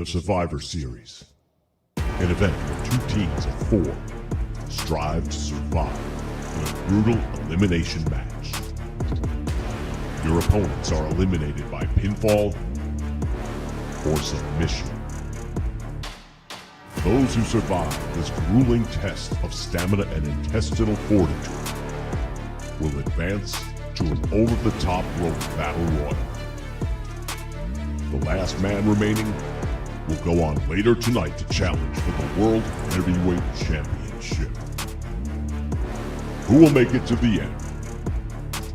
the Survivor Series, an event where two teams of four strive to survive in a brutal elimination match. Your opponents are eliminated by pinfall or submission. Those who survive this grueling test of stamina and intestinal fortitude will advance to an over-the-top rope battle royal. The last man remaining will go on later tonight to challenge for the World Heavyweight Championship. Who will make it to the end?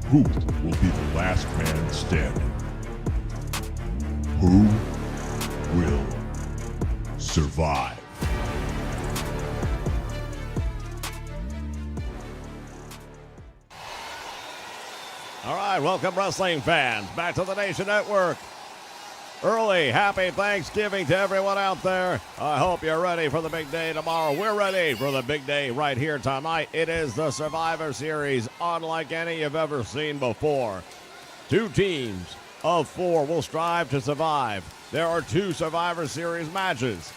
Who will be the last man standing? Who will survive? All right, welcome wrestling fans back to the Nation Network. Early, happy Thanksgiving to everyone out there. I hope you're ready for the big day tomorrow. We're ready for the big day right here tonight. It is the Survivor Series, unlike any you've ever seen before. Two teams of four will strive to survive. There are two Survivor Series matches.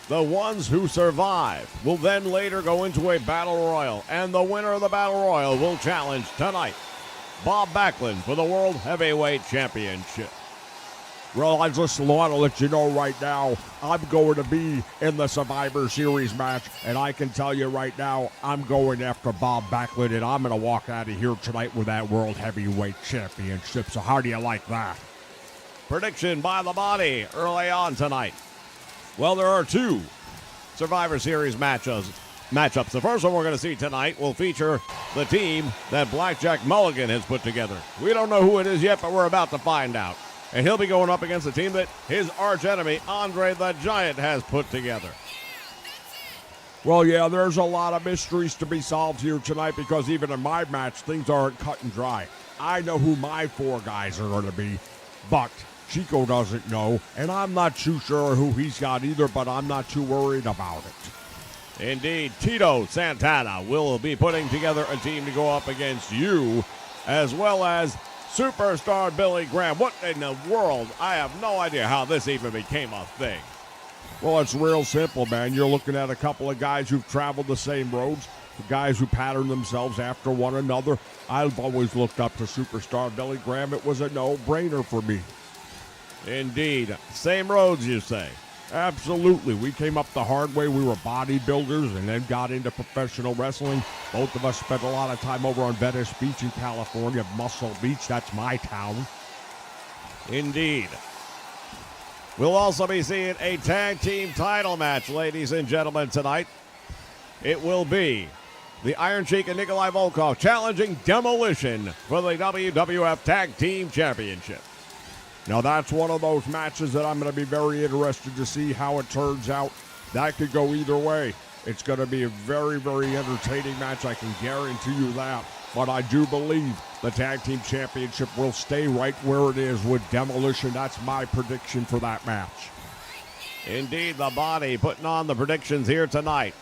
The ones who survive will then later go into a battle royal, and the winner of the battle royal will challenge tonight Bob Backlund for the World Heavyweight Championship. Well, I just want to let you know right now, I'm going to be in the Survivor Series match, and I can tell you right now, I'm going after Bob Backlund, and I'm going to walk out of here tonight with that World Heavyweight Championship. So how do you like that? Prediction by the body early on tonight. Well, there are two Survivor Series matchups. The first one we're going to see tonight will feature the team that Blackjack Mulligan has put together. We don't know who it is yet, but we're about to find out. And he'll be going up against a team that his archenemy, Andre the Giant, has put together. Well, yeah, there's a lot of mysteries to be solved here tonight because even in my match, things aren't cut and dry. I know who my four guys are going to be, but Chico doesn't know, and I'm not too sure who he's got either, but I'm not too worried about it. Indeed, Tito Santana will be putting together a team to go up against you, as well as Superstar Billy Graham. What in the world? I have no idea how this even became a thing. Well, it's real simple, man. You're looking at a couple of guys who've traveled the same roads, guys who pattern themselves after one another. I've always looked up to Superstar Billy Graham. It was a no-brainer for me. Indeed. Same roads, you say? Absolutely. We came up the hard way. We were bodybuilders and then got into professional wrestling. Both of us spent a lot of time over on Venice Beach in California, Muscle Beach. That's my town. Indeed. We'll also be seeing a tag team title match, ladies and gentlemen, tonight. It will be the Iron Sheik and Nikolai Volkov challenging Demolition for the WWF Tag Team Championship. Now, that's one of those matches that I'm going to be very interested to see how it turns out. That could go either way. It's going to be a very, very entertaining match. I can guarantee you that. But I do believe the Tag Team Championship will stay right where it is with Demolition. That's my prediction for that match. Indeed, the body putting on the predictions here tonight.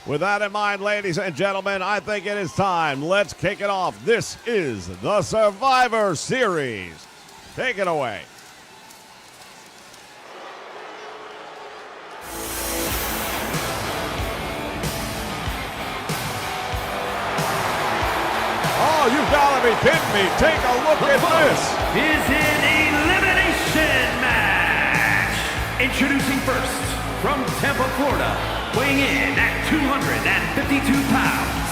With that in mind, ladies and gentlemen, I think it is time. Let's kick it off. This is the Survivor Series. Take it away. Oh, you've got to be kidding me. Take a look at this. Is an elimination match. Introducing first, from Tampa, Florida, weighing in at 252 pounds,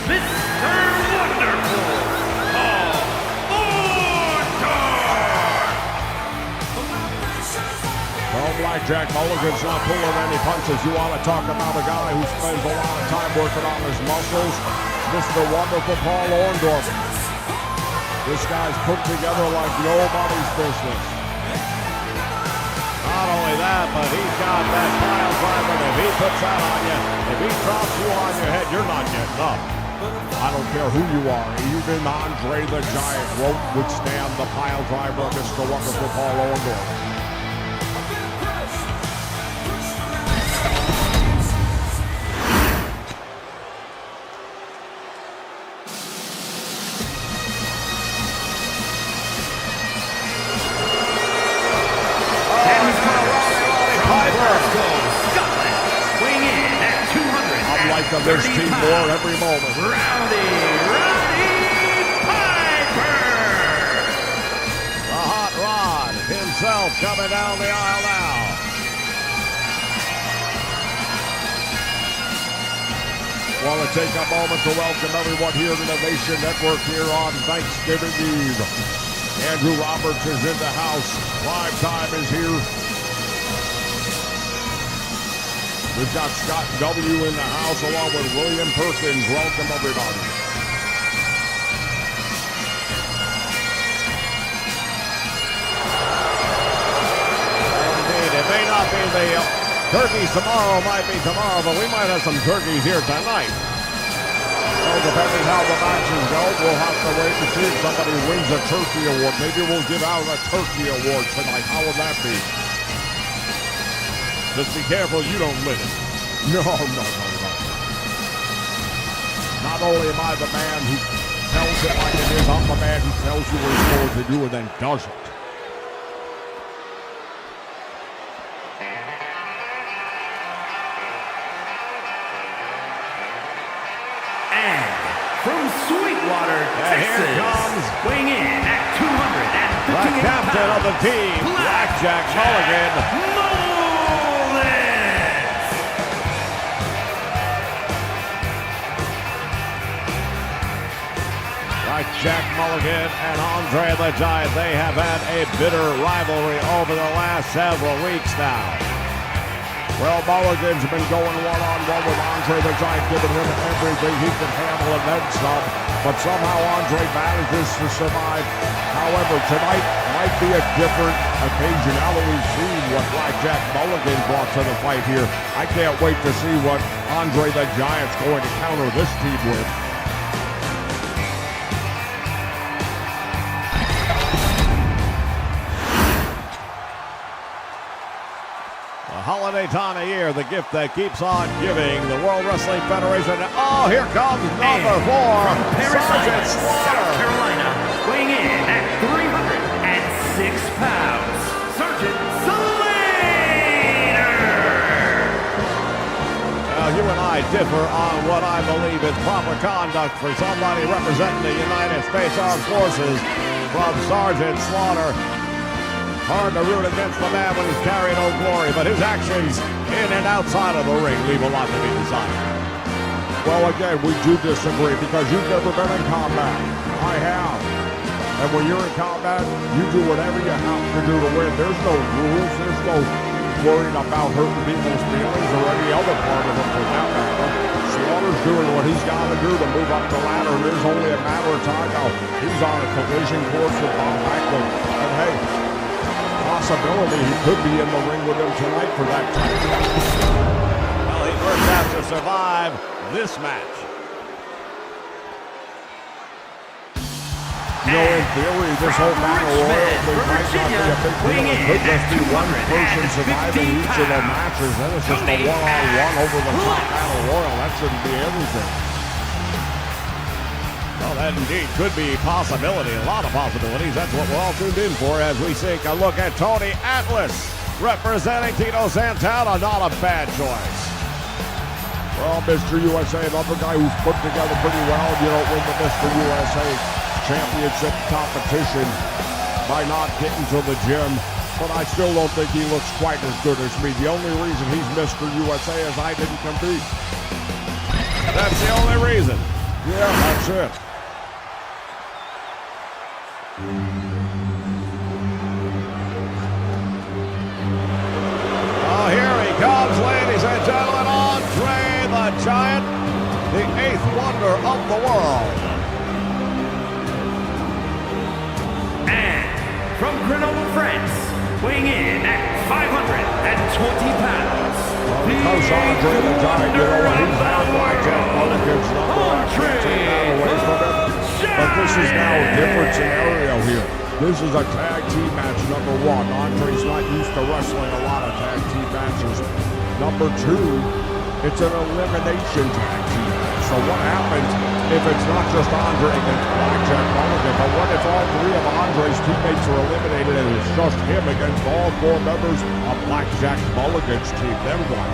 Mr. Wonderful, Paul Orndorff. Well, Blackjack Mulligan's not pulling any punches. You want to talk about a guy who spends a lot of time working on his muscles? Mr. Wonderful Paul Orndorff. This guy's put together like nobody's business. Not only that, but he's got that pile driver. If he puts that on you, if he drops you on your head, you're not getting up. I don't care who you are. Even Andre the Giant won't withstand the pile driver of Mr. Wonderful Paul Orndorff. think of this team more every moment. Roddy Piper! The Hot Rod himself coming down the aisle now. Want to take a moment to welcome everyone here to the Nation Network here on Thanksgiving Eve. Andrew Roberts is in the house. Prime Time is here. We've got Scott W. in the house along with William Perkins. Welcome, everybody. Indeed, it may not be the turkeys tomorrow, might be tomorrow, but we might have some turkeys here tonight. Well, depending how the matches go, we'll have to wait and see if somebody wins a turkey award. Maybe we'll give out a turkey award tonight. How would that be? Just be careful you don't live it. No. Not only am I the man who tells it like it is, I'm the man who tells you what he's going to do and then does it. And from Sweetwater, Here Texas, comes weighing in at 258 the captain of the team, Blackjack Mulligan. Like Jack Mulligan and Andre the Giant, they have had a bitter rivalry over the last several weeks now. Well, Mulligan's been going one-on-one with Andre the Giant, giving him everything he can handle and then some. But somehow Andre manages to survive. However, tonight might be a different occasion. Now that we've seen what Blackjack Mulligan brought to the fight here, I can't wait to see what Andre the Giant's going to counter this team with. Holiday time of year, the gift that keeps on giving. The World Wrestling Federation. Oh, here comes number 4, from Paris, Sergeant South Slaughter. Carolina, weighing in at 306 pounds, Sergeant Slater. Well, you and I differ on what I believe is proper conduct for somebody representing the United States Armed Forces. From Sergeant Slaughter. Hard to root against the man when he's carrying no glory, but his actions in and outside of the ring leave a lot to be desired. Well, again, we do disagree because you've never been in combat. I have. And when you're in combat, you do whatever you have to do to win. There's no rules. There's no worrying about hurting people's feelings or any other part of it for that matter. Slaughter's doing what he's got to do to move up the ladder. There's only a matter of time now. He's on a collision course with Bob Backlund. And hey, possibility he could be in the ring with him tonight for that title. Well, he first has to survive this match. You know, in theory, this whole battle royal thing might not be a big deal. It could just be one person surviving each of the matches. Then it's just a one-on-one over the top battle royal. That shouldn't be anything. Well, that indeed could be a possibility, a lot of possibilities. That's what we're all tuned in for as we take a look at Tony Atlas representing Tito Santana. Not a bad choice. Well, Mr. USA, another guy who's put together pretty well. You don't win the Mr. USA championship competition by not getting to the gym, but I still don't think he looks quite as good as me. The only reason he's Mr. USA is I didn't compete. That's the only reason. Yeah, that's it. Oh, here he comes, ladies and gentlemen, Andre the Giant, the 8th wonder of the world. And from Grenoble, France, weighing in at 520 pounds, Because Andre the Giant, you know what, he's had Blackjack Mulligan's number. I can't take that away from him. But this is now a different scenario here. This is a tag team match, number 1. Andre's not used to wrestling a lot of tag team matches. Number 2, it's an elimination tag team match. So what happens if it's not just Andre against Blackjack Mulligan, but what if all 3 of Andre's teammates are eliminated and it's just him against all 4 members of Blackjack Mulligan's team? Then what?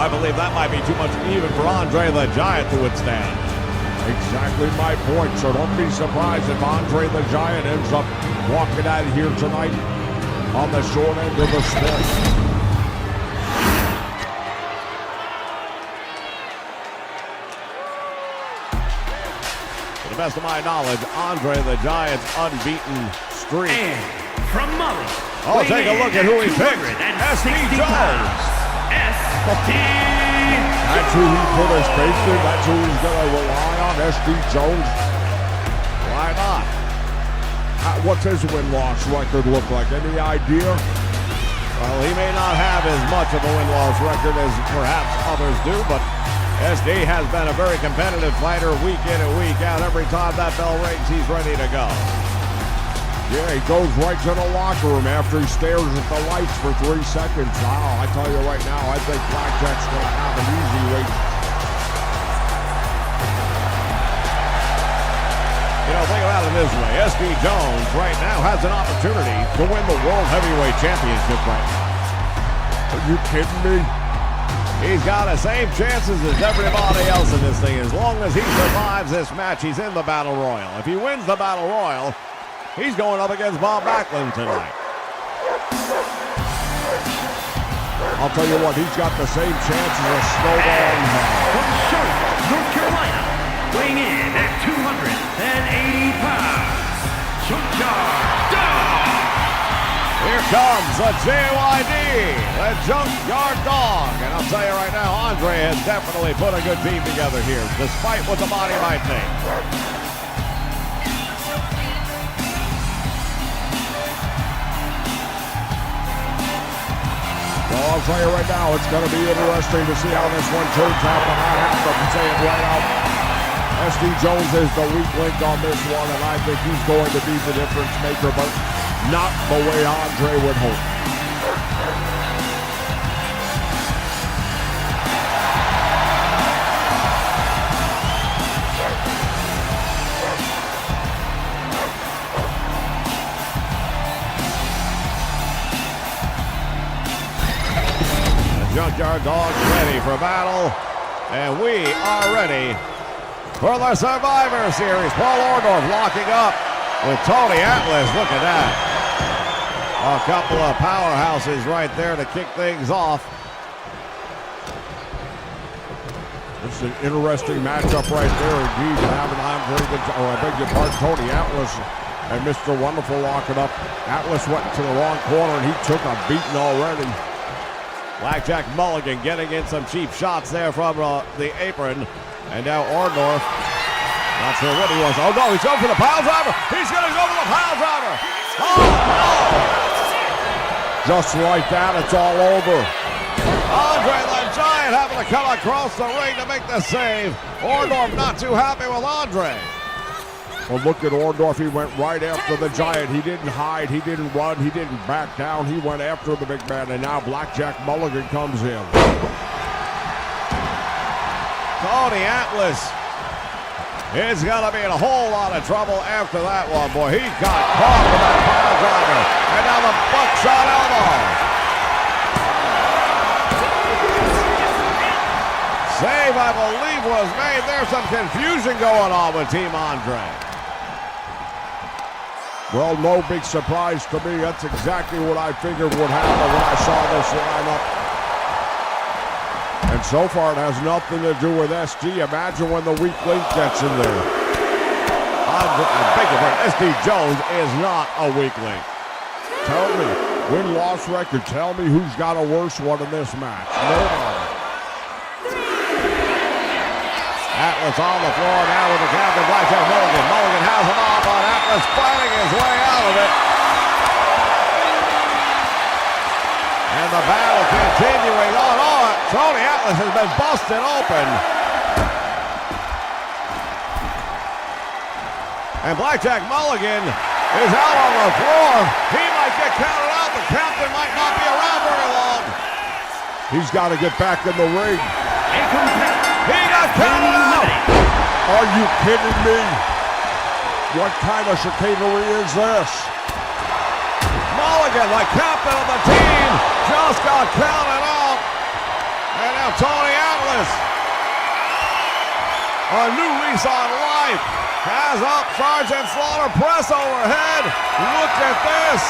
I believe that might be too much even for Andre the Giant to withstand. Exactly my point. So don't be surprised if Andre the Giant ends up walking out of here tonight on the short end of the stick. To the best of my knowledge, Andre the Giant's unbeaten streak. And from Mali. Oh, take a look at who he picked. SD Jones. SD. That's who he put his faith in. That's who he's going to rely on, SD Jones. Why not? What's his win-loss record look like? Any idea? Well, he may not have as much of a win-loss record as perhaps others do, but SD has been a very competitive fighter week in and week out. Every time that bell rings, he's ready to go. Yeah, he goes right to the locker room after he stares at the lights for 3 seconds. Wow, I tell you right now, I think Blackjack's going to have an easy week. You know, think about it this way. SD Jones right now has an opportunity to win the World Heavyweight Championship right now. Are you kidding me? He's got the same chances as everybody else in this thing. As long as he survives this match, he's in the Battle Royal. If he wins the Battle Royal, he's going up against Bob Backlund tonight. I'll tell you what, he's got the same chances as Snowball in hell. From Charlotte, North Carolina, weighing in at 280 pounds, Junkyard Dog. Here comes the JYD, the Junkyard Dog. And I'll tell you right now, Andre has definitely put a good team together here, despite what the body might think. Well, I'll tell you right now, it's going to be interesting to see how this one turns out, but I have to say it right out. SD Jones is the weak link on this one, and I think he's going to be the difference maker, but not the way Andre would hope. Junkyard Dog ready for battle, and we are ready for the Survivor Series. Paul Orndorff locking up with Tony Atlas. Look at that. A couple of powerhouses right there to kick things off. This is an interesting matchup right there indeed. Having Tony Atlas and Mr. Wonderful locking up. Atlas went to the wrong corner and he took a beating already. Blackjack Mulligan getting in some cheap shots there from the apron. And now Orndorff, not sure what he wants. Oh no, he's going for the pile driver. He's going to go for the pile driver. Oh no! Just like that, it's all over. Andre the Giant having to come across the ring to make the save. Orndorff not too happy with Andre. Well, look at Orndorff. He went right after the Giant. He didn't hide. He didn't run. He didn't back down. He went after the big man, and now Blackjack Mulligan comes in. Tony Atlas is going to be in a whole lot of trouble after that one. Boy, he got caught with that pile driver. And now the buckshot elbow. Save, I believe, was made. There's some confusion going on with Team Andre. Well, no big surprise to me. That's exactly what I figured would happen when I saw this lineup. And so far, it has nothing to do with SD. Imagine when the weak link gets in there. SD Jones is not a weak link. Tell me, win-loss record, tell me who's got a worse one in this match. Nobody. Atlas on the floor now with the captain, Blackjack Mulligan. Mulligan has him off on Atlas, fighting his way out of it. And the battle continuing on. Oh, Tony Atlas has been busted open. And Blackjack Mulligan is out on the floor. He might get counted out. The captain might not be around very long. He's got to get back in the ring. He got counted out. Are you kidding me? What kind of chicanery is this? Mulligan, the captain of the team, just got counted out. And now Tony Atlas. A new lease on life. Has up Sergeant Slaughter, press overhead. Look at this.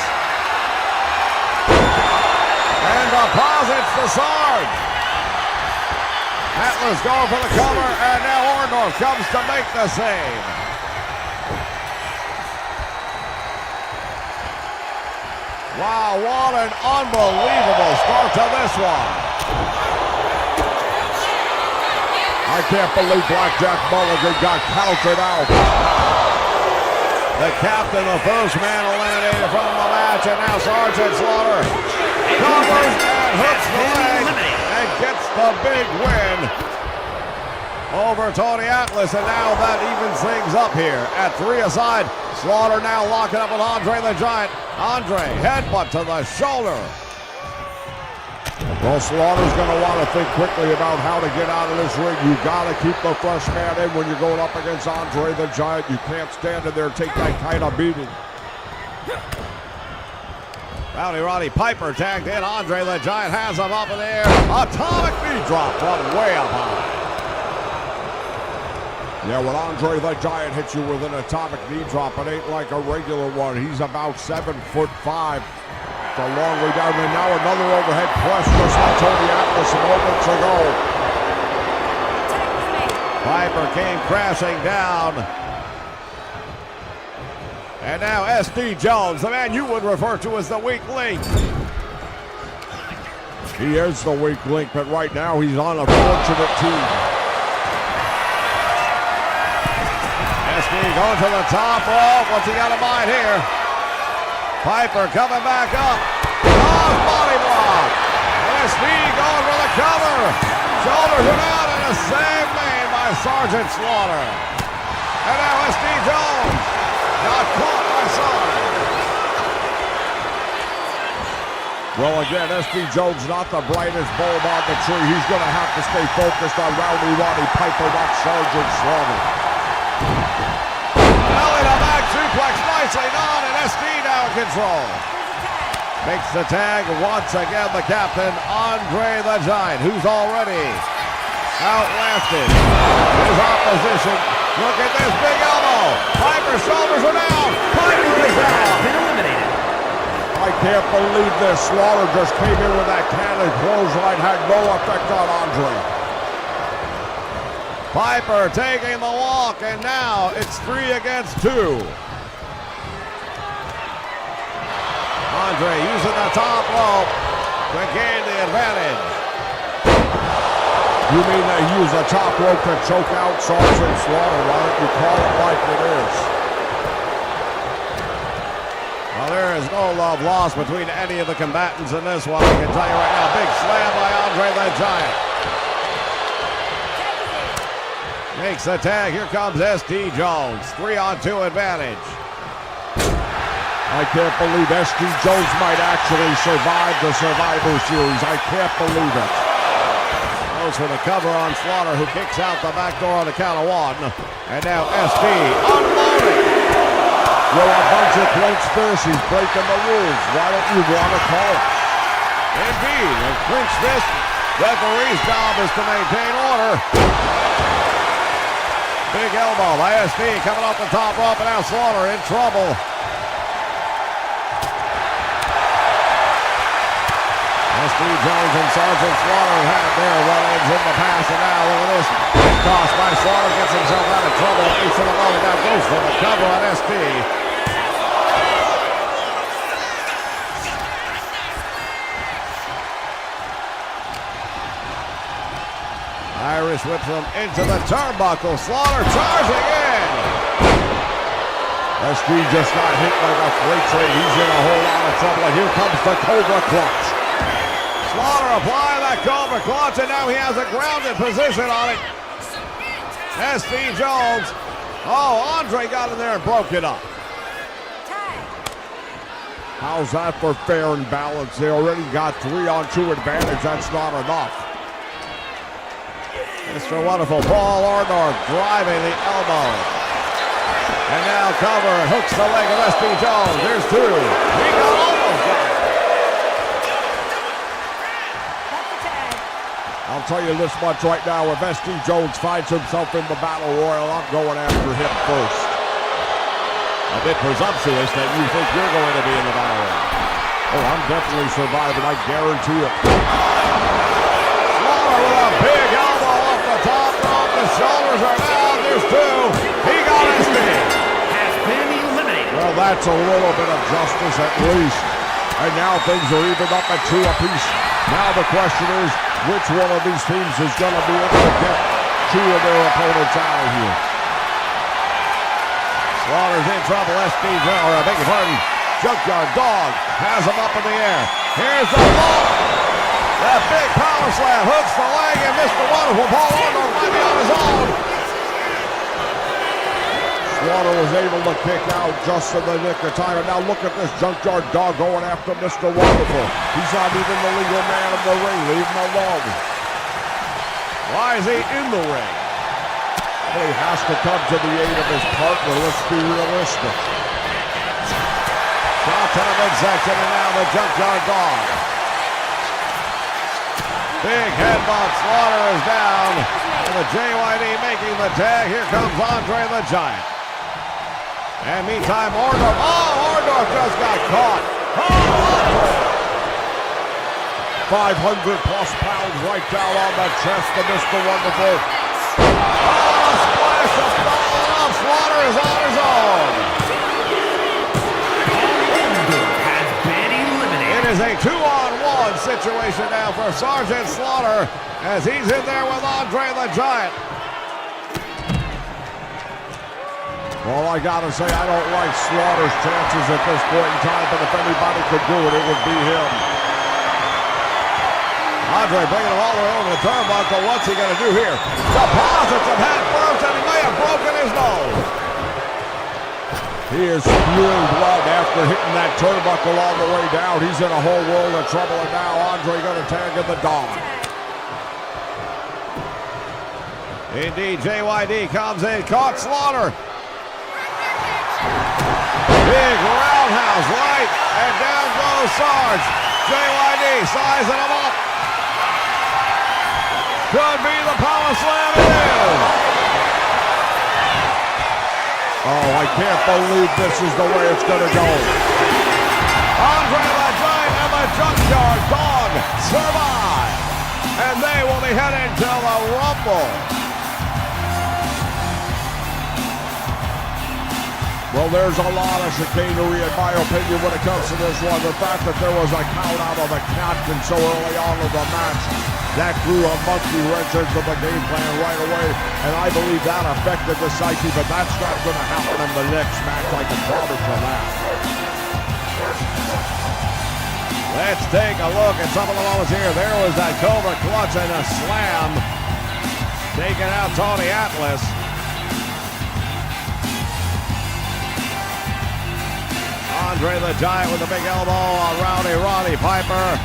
And deposits the Sarge. Atlas going for the cover, and now Orndorff comes to make the save. Wow, what an unbelievable start to this one. I can't believe Blackjack Mulligan got counted out. The captain, the first man eliminated from the match, and now Sergeant Slaughter covers and hooks the leg and gets the big win over Tony Atlas, and now that evens things up here at 3-a-side. Slaughter now locking up with Andre the Giant. Andre, headbutt to the shoulder. Well, Slaughter's going to want to think quickly about how to get out of this ring. You got to keep the fresh man in when you're going up against Andre the Giant. You can't stand in there and take that kind of beating. Rowdy Roddy Piper tagged in. Andre the Giant has him up in the air. Atomic knee drop from way up high. Yeah, when Andre the Giant hits you with an atomic knee drop, it ain't like a regular one. He's about 7'5". It's a long way down. And now another overhead press just like Tony Atlas moments ago. Piper came crashing down. And now S.D. Jones, the man you would refer to as the weak link. He is the weak link, but right now he's on a fortunate team. S.D. going to the top rope. What's he got in mind here? Piper coming back up. Oh, body block. S.D. going for the cover. Shoulders him out, and a save made by Sergeant Slaughter. And now S.D. Jones got caught by Sarge. Well, again, S.D. Jones not the brightest bulb on the tree. He's going to have to stay focused on Rowdy Roddy Piper, not Sergeant Slaughter. Belly to back suplex nicely done, and S.D. now in control. Makes the tag once again, the captain, Andre the Giant, who's already outlasted his opposition. Look at this big elbow. Piper's shoulders are down. Piper is down. Been eliminated. I can't believe this. Slaughter just came in with that cannon clothesline, had no effect on Andre. Piper taking the walk, and now it's 3 against 2. Andre using the top rope to gain the advantage. You mean they use the top rope to choke out Sergeant Slaughter? Why don't you call it like it is? Well, there is no love lost between any of the combatants in this one. I can tell you right now, big slam by Andre the Giant. Makes the tag. Here comes S.D. Jones. 3-on-2 advantage. I can't believe S.D. Jones might actually survive the Survivor Series. I can't believe it. Goes for the cover on Slaughter, who kicks out the back door on the count of 1. And now S.D. unloading. Well, a bunch of conspiracies breaking the rules. Why don't you want to call it? Indeed. And clinch fist. Referee's job is to maintain order. Big elbow by S.D. coming off the top rope, and now Slaughter in trouble. S.D. Jones and Sergeant Slaughter have had their run-ins in the past, and now look at this. Toss by Slaughter, gets himself out of trouble, at least for the moment. Now goes for the cover on S.D. Irish whips him into the turnbuckle. Slaughter charging in. S.D. just got hit like a freight train. He's in a whole lot of trouble. And here comes the Cobra Clutch. Slaughter applying that Cobra Clutch, and now he has a grounded position on it. S.D. Jones. Oh, Andre got in there and broke it up. How's that for fair and balanced? They already got 3-on-2 advantage. That's not enough. Mr. Wonderful Paul Orndorff driving the elbow. And now cover, hooks the leg of S.D. Jones. There's 2. He got almost got it. A I'll tell you this much right now. If S.D. Jones finds himself in the Battle Royal, I'm going after him first. A bit presumptuous that you think you're going to be in the Battle Royal. Oh, I'm definitely surviving. I guarantee it. Slaughter with a big elbow off the top rope. The shoulders are down. There's two. He got S.D. Has been eliminated. Well, that's a little bit of justice at least. And now things are evened up at 2 apiece. Now the question is, which one of these teams is going to be able to get 2 of their opponents out of here? Slaughter's in trouble. S.D. or I beg your pardon. Junkyard Dog has him up in the air. Here's the ball. That big power slam hooks the leg, and Mr. Wonderful Paul Orndorff might be on his own. Slaughter was able to kick out just in the nick of time. And now look at this Junkyard Dog going after Mr. Wonderful. He's not even the legal man of the ring. Leave him alone. Why is he in the ring? Well, he has to come to the aid of his partner. Let's be realistic. Shot to the midsection, and now the Junkyard Dog. Big headbutt. Slaughter is down. And the JYD making the tag. Here comes Andre the Giant. And meantime, Orndorff. Oh, Orndorff just got caught. Oh, 500 plus pounds right down on the chest of Mr. Wonderful. oh, splash of off. Slaughter is on his own. Has been eliminated. It is a 2-on-1 situation now for Sergeant Slaughter as he's in there with Andre the Giant. Well, I gotta say, I don't like Slaughter's chances at this point in time, but if anybody could do it, it would be him. Andre bringing him all the way over the turnbuckle. What's he going to do here? Deposits him head first, and he may have broken his nose. He is spewing blood after hitting that turnbuckle all the way down. He's in a whole world of trouble, and now Andre going to tag in the Dog. Indeed, JYD comes in, caught Slaughter. Big roundhouse right, and down goes Sarge. JYD sizing him up. Could be the power slam. It is. Oh, I can't believe this is the way it's going to go. Andre the Giant and the Junkyard Dog survive. And they will be heading to the Rumble. Well, there's a lot of chicanery, in my opinion, when it comes to this one. The fact that there was a count out of the captain so early on in the match, that threw a monkey wrench into the game plan right away, and I believe that affected the psyche, but that's not going to happen in the next match. I can promise you that. Let's take a look at some of the moments here. There was that Cobra clutch and a slam, taking out Tony Atlas. Andre the Giant with a big elbow on Roddy Piper.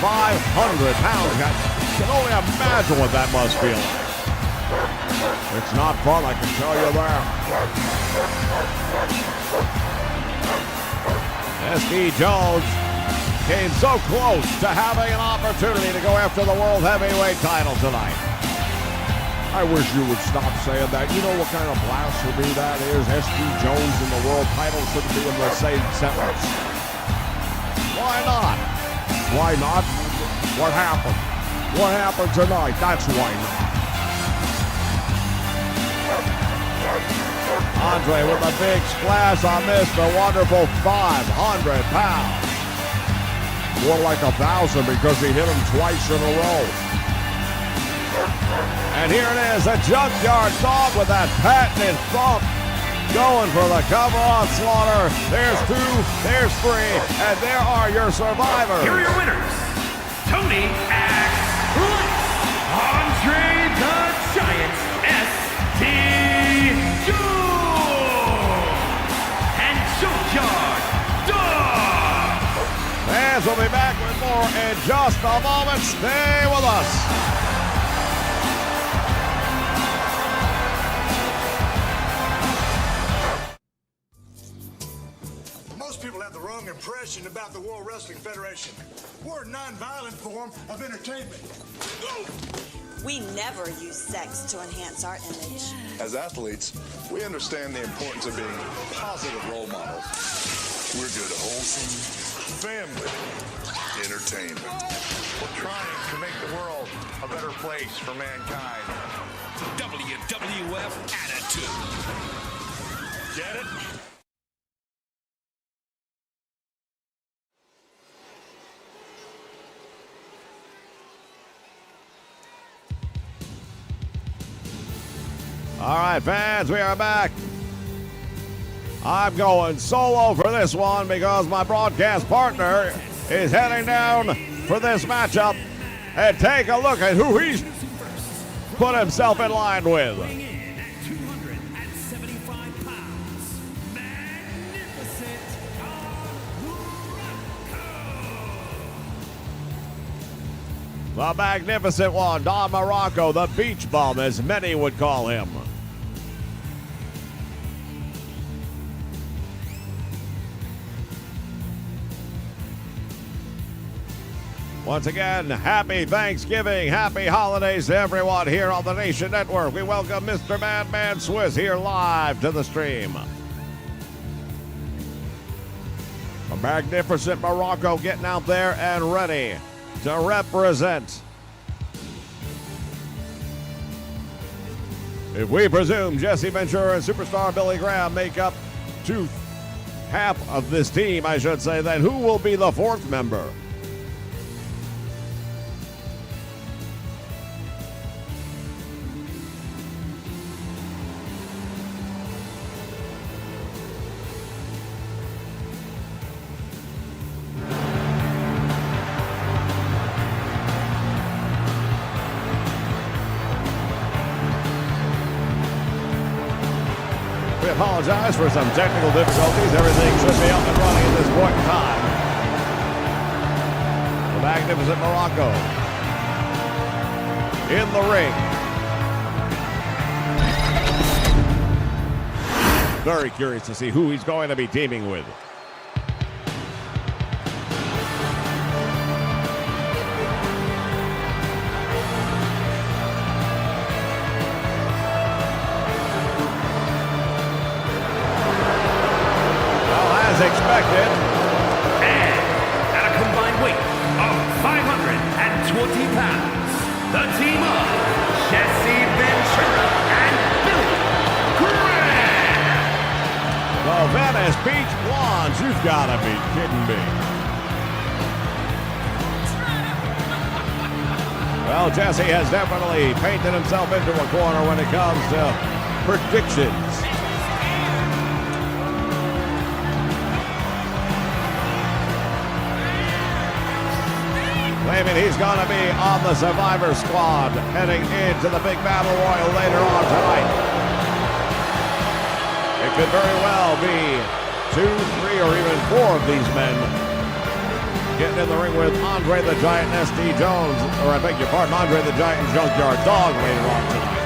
500 pounds. I can only imagine what that must feel like. It's not fun, I can tell you that. S.D. Jones came so close to having an opportunity to go after the World Heavyweight title tonight. I wish you would stop saying that. You know what kind of blasphemy that is? S.D. Jones and the world title shouldn't be in the same sentence. Why not? Why not? What happened? What happened tonight? That's why not. Andre with a big splash on Mr. Wonderful, 500 pounds. More like 1,000 because he hit him twice in a row. And here it is, a Junkyard Dog with that patented thump. Going for the cover on Slaughter. There's 2, there's 3, and there are your survivors. Here are your winners. Tony Axe Andre the Giant, S.D. Jones, and Junkyard Dog. Fans will be back with more in just a moment. Stay with us. Most people have the wrong impression about the World Wrestling Federation. We're a non-violent form of entertainment. We never use sex to enhance our image. As athletes, we understand the importance of being positive role models. We're good, wholesome, family entertainment. We're trying to make the world a better place for mankind. WWF Attitude. Get it? All right, fans, we are back. I'm going solo for this one because my broadcast partner is heading down for this matchup. And take a look at who he's put himself in line with. Weighing in at 275 pounds, Magnificent Morocco. The magnificent one, Don Morocco, the beach bum, as many would call him. Once again, happy Thanksgiving, happy holidays to everyone here on the Nation Network. We welcome Mr. Madman Swiss here live to the stream. A magnificent Morocco getting out there and ready to represent. If we presume Jesse Ventura and superstar Billy Graham make up half of this team, I should say, then who will be the fourth member? We apologize for some technical difficulties. Everything should be up and running at this point in time. The magnificent Morocco in the ring. Very curious to see who he's going to be teaming with. Expected. And at a combined weight of 520 pounds, the team of Jesse Ventura and Billy Graham. The Venice Beach Blondes, you've got to be kidding me. Well, Jesse has definitely painted himself into a corner when it comes to predictions. Claiming he's going to be on the Survivor Squad heading into the big battle royal later on tonight. It could very well be 2, 3, or even 4 of these men getting in the ring with Andre the Giant S.D. Jones, or I beg your pardon, Andre the Giant and Junkyard Dog later on tonight.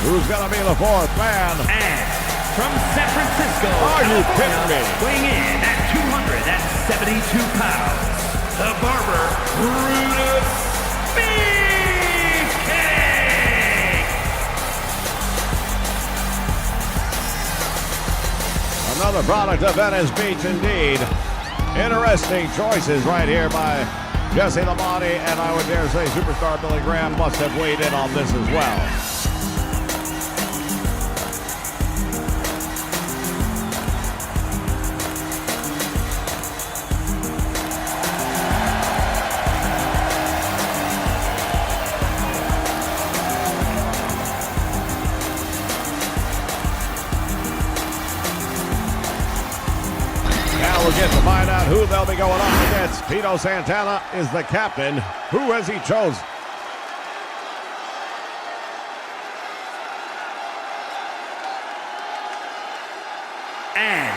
Who's going to be the fourth man? And from San Francisco, Are you kidding me? weighing in at 272 pounds, the Barber Brutus Beefcake. Another product of Venice Beach, indeed. Interesting choices right here by Jesse the Body, and I would dare say superstar Billy Graham must have weighed in on this as well. We'll get to find out who they'll be going up against. Tito Santana is the captain. Who has he chosen? And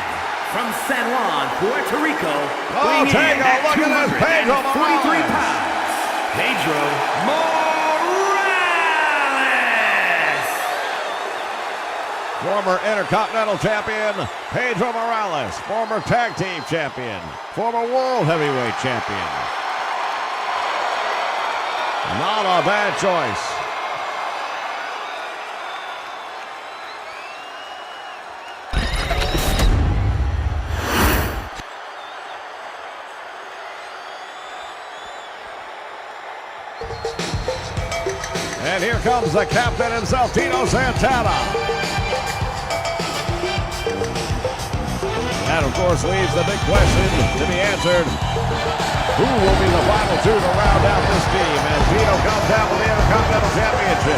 from San Juan, Puerto Rico, weighing take in a at look at this, Pedro 243 Morales. pounds, Pedro Morales. Former Intercontinental Champion, Pedro Morales. Former Tag Team Champion. Former World Heavyweight Champion. Not a bad choice. And here comes the captain himself, Tito Santana. That, of course, leaves the big question to be answered. Who will be the final two to round out this team as Tito comes out with the Intercontinental Championship?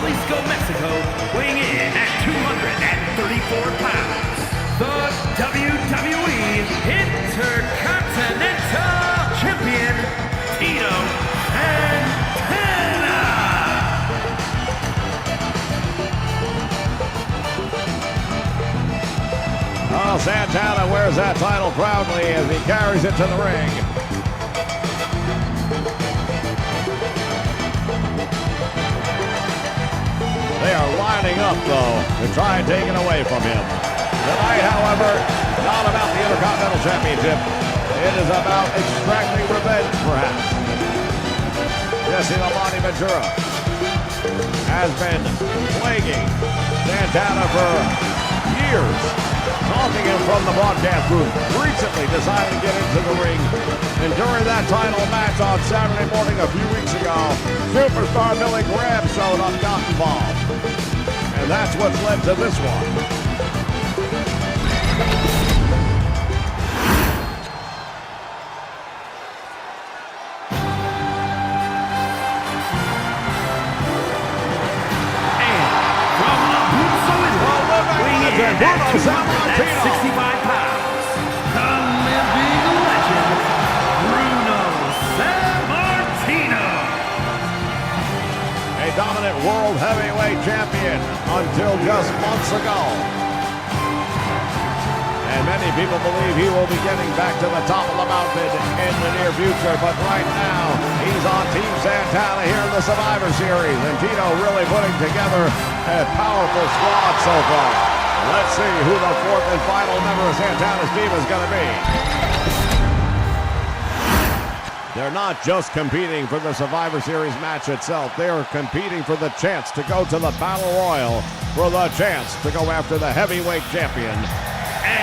Jalisco, Mexico, weighing in at 234 pounds, the WWE Intercontinental Champion, Tito Santana. Oh, Santana wears that title proudly as he carries it to the ring. They are lining up, though, to try and take it away from him. Tonight, however, not about the Intercontinental Championship. It is about extracting revenge, perhaps. Jesse the Body Ventura has been plaguing Santana for years, taunting him from the broadcast booth. Recently decided to get into the ring. And during that title match on Saturday morning a few weeks ago, superstar Billy Graham showed up, got involved. And that's what's led to this one. At 265 pounds, the living legend, Bruno Sammartino. A dominant world heavyweight champion until just months ago. And many people believe he will be getting back to the top of the mountain in the near future. But right now, he's on Team Santana here in the Survivor Series. And Tito really putting together a powerful squad so far. Let's see who the fourth and final member of Santana's team is going to be. They're not just competing for the Survivor Series match itself. They are competing for the chance to go to the Battle Royal, for the chance to go after the heavyweight champion.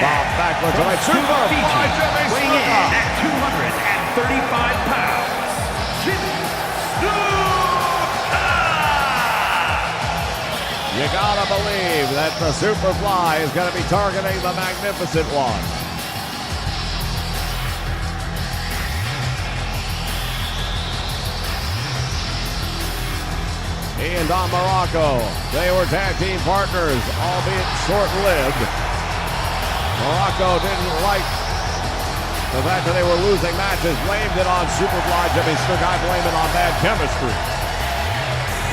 Bob Backlund tonight. Super Fly Jimmy weighing in at 235 pounds, Jimmy Snuka. You gotta believe that the Superfly is gonna be targeting the Magnificent One. He and Don Morocco, they were tag team partners, albeit short-lived. Morocco didn't like the fact that they were losing matches, blamed it on Superfly Jimmy Snuka. I blame it on bad chemistry.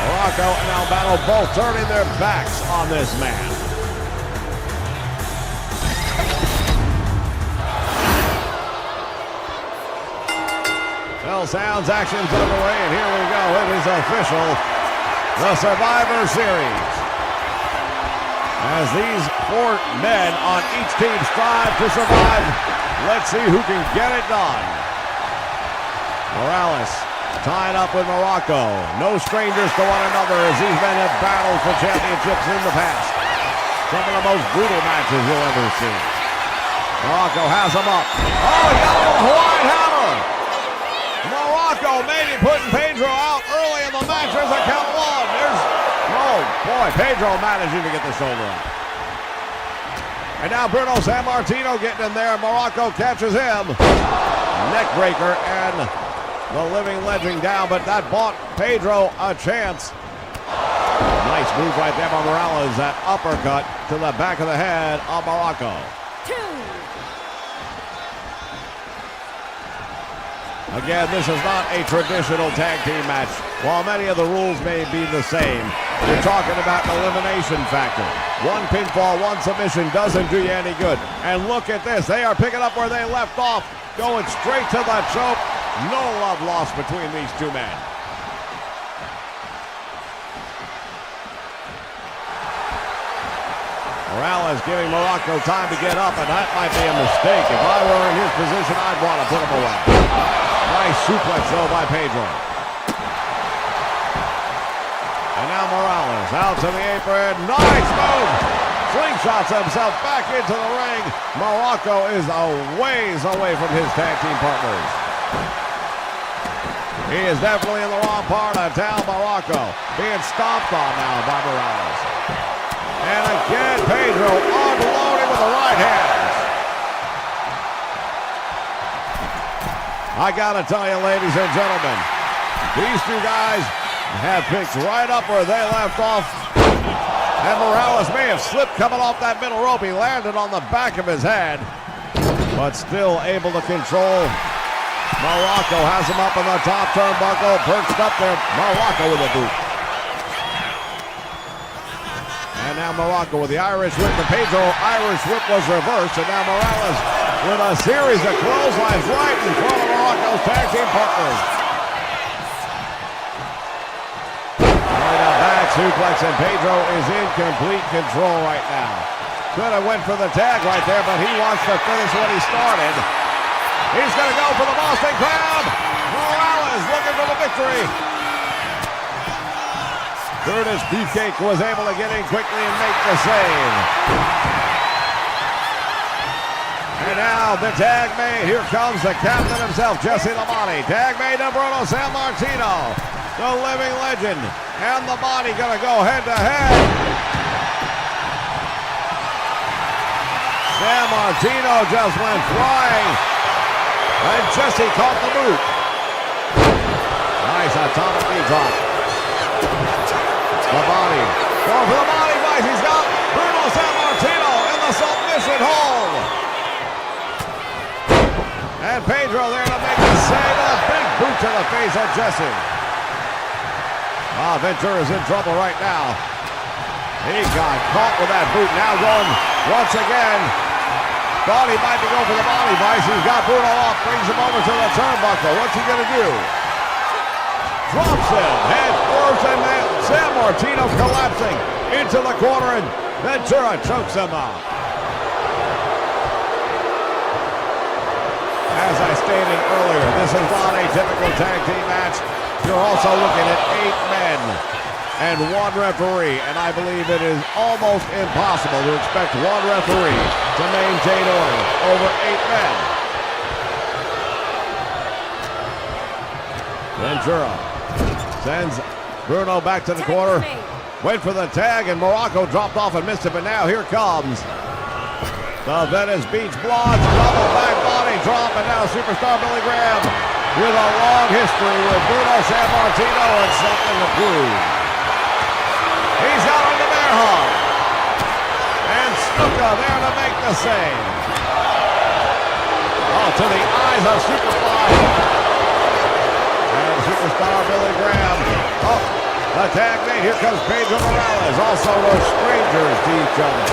Morocco and Albano both turning their backs on this man. Well, sounds, actions underway, and here we go. It is official. The Survivor Series. As these four men on each team strive to survive, let's see who can get it done. Morales tied up with Morocco. No strangers to one another as these men have battled for championships in the past. Some of the most brutal matches you'll ever see. Morocco has him up. Oh, he got a little Hawaiian hammer. Morocco maybe putting Pedro out early in the match. There's a count one. Oh, boy, Pedro managing to get the shoulder up. And now Bruno Sammartino getting in there. Morocco catches him. Neck breaker, and the living legend down, but that bought Pedro a chance. Nice move right there by Morales. That uppercut to the back of the head of Morocco. 2. Again, this is not a traditional tag team match. While many of the rules may be the same, you're talking about an elimination factor. One pinfall, one submission doesn't do you any good. And look at this. They are picking up where they left off, going straight to the choke. No love lost between these two men. Morales giving Morocco time to get up, and that might be a mistake. If I were in his position, I'd want to put him away. Nice suplex, though, by Pedro. And now Morales out to the apron. Nice move! Slingshots himself back into the ring. Morocco is a ways away from his tag team partners. He is definitely in the wrong part of town, Morocco. Being stomped on now by Morales. And again, Pedro unloading with the right hand. I gotta tell you, ladies and gentlemen, these two guys have picked right up where they left off. And Morales may have slipped coming off that middle rope. He landed on the back of his head, but still able to control. Morocco has him up on the top turnbuckle, perched up there. Morocco with a boot. And now Morocco with the Irish whip. The Pedro Irish whip was reversed, and now Morales with a series of clotheslines right in front of Morocco's tag team partners. Right up back suplex, and Pedro is in complete control right now. Could have went for the tag right there, but he wants to finish what he started. He's going to go for the Boston Crab. Morales looking for the victory. Curtis Beefcake was able to get in quickly and make the save. And now the tag made. Here comes the captain himself, Jesse Lamani. Tag made to Bruno Sammartino, the living legend. And the body going to go head to head. Sammartino just went flying. And Jesse caught the boot. Nice atomic knee drop. The body. Going for the body vice. He's got Bruno Sammartino in the submission hold. And Pedro there to make the save. A big boot to the face of Jesse. Ventura's in trouble right now. He got caught with that boot. Now going once again. Thought he might be going for the body vice. He's got Bruno off. Brings him over to the turnbuckle. What's he going to do? Drops him. Head first, and then Sammartino collapsing into the corner, and Ventura chokes him out. As I stated earlier, this is not a typical tag team match. You're also looking at 8 men and 1 referee, and I believe it is almost impossible to expect 1 referee to maintain order over 8 men. Ventura sends Bruno back to the corner. Wait for the tag, and Morocco dropped off and missed it, but now here comes the Venice Beach Blondes. Double back body drop, and now superstar Billy Graham with a long history with Bruno Sammartino and something to prove. He's got on the bear hug. And Snuka there to make the save. Oh, to the eyes of Superfly. And superstar Billy Graham. Oh, the tag made. Here comes Pedro Morales. Also no strangers to each other.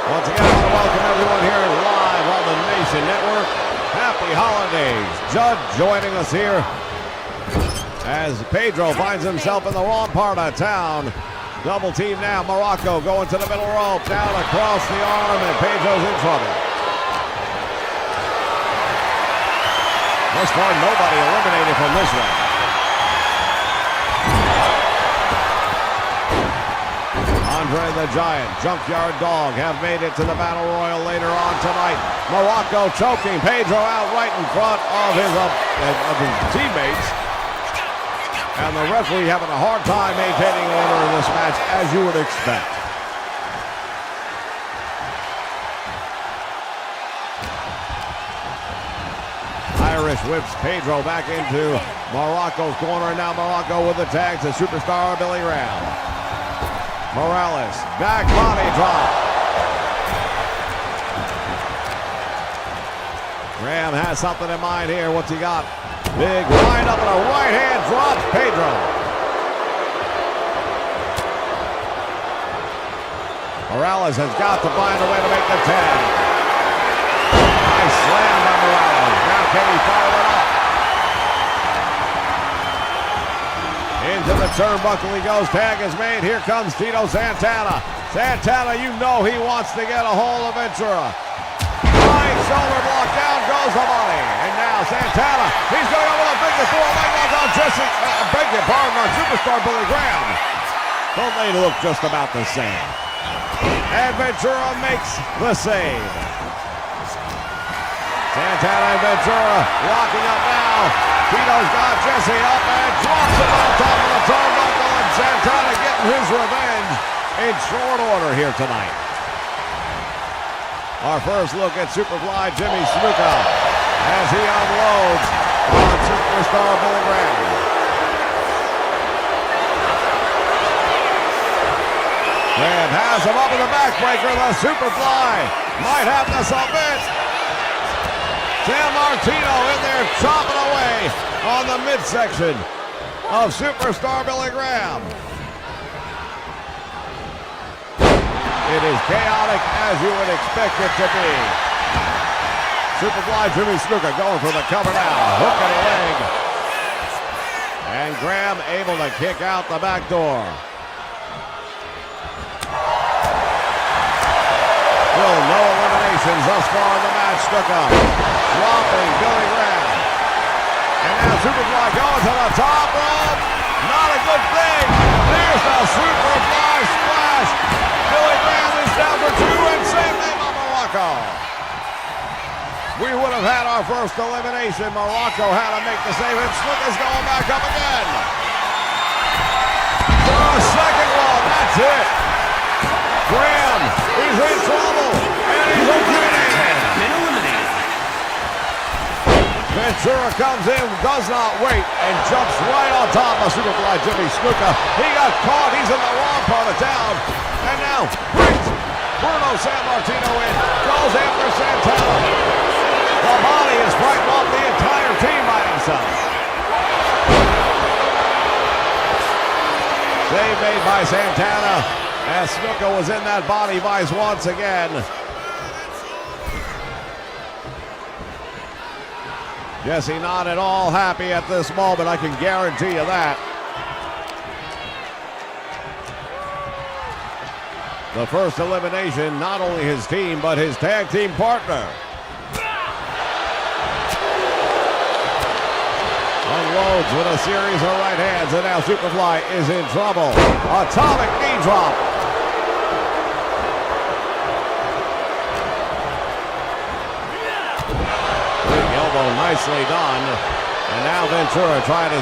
Once again, I want to welcome everyone here live on the Nation Network. Happy holidays. Judd joining us here as Pedro finds himself in the wrong part of town. Double team now. Morocco going to the middle rope. Down across the arm, and Pedro's in trouble. Thus far, nobody eliminated from this one. Andre the Giant, Junkyard Dog have made it to the Battle Royal later on tonight. Morocco choking Pedro out right in front of his teammates. And the referee having a hard time maintaining order in this match, as you would expect. Irish whips Pedro back into Morocco's corner. Now Morocco with the tags to Superstar Billy Graham. Morales, back body drop. Graham has something in mind here. What's he got? Big wind up and a right hand drops Pedro. Morales has got to find a way to make the tag. Nice slam by Morales. Now can he follow it up? Into the turnbuckle he goes. Tag is made. Here comes Tito Santana. Santana, you know he wants to get a hold of Ventura. Right shoulder block, down goes the body. And now Santana, he's going to go with a big four leg lock on Jesse. Beg your pardon, on Superstar Billy Graham. Don't they look just about the same? And Ventura makes the save. Santana and Ventura locking up now. Tito's got Jesse up and drops him on top of the turnbuckle. And Santana getting his revenge in short order here tonight. Our first look at Superfly Jimmy Snuka as he unloads on Superstar Billy Graham. Graham has him up in the backbreaker. The Superfly might have to submit. San Martino in there chopping away on the midsection of Superstar Billy Graham. It is chaotic as you would expect it to be. Superfly Jimmy Snuka going for the cover now. Hook and a leg. And Graham able to kick out the back door. Still no eliminations thus far in the match. Snuka dropping Billy Graham. And now Superfly going to the top rope. Not a good thing. There's the Superfly splash. Billy Graham is down for two and save name on Morocco. We would have had our first elimination. Morocco had to make the save and Snuka's going back up again. For a second one, that's it. Graham is in trouble and he's eliminated. Ventura comes in, does not wait, and jumps right on top of Superfly Jimmy Snuka. He got caught, he's in the wrong part of town. And now brings Bruno Sammartino in, goes after Santana. The body is fighting off the entire team by himself. Save made by Santana as Snuka was in that body vice once again. Jesse not at all happy at this moment, I can guarantee you that. The first elimination, not only his team, but his tag team partner. Unloads with a series of right hands, and now Superfly is in trouble. Atomic knee drop. Big elbow, nicely done. And now Ventura trying to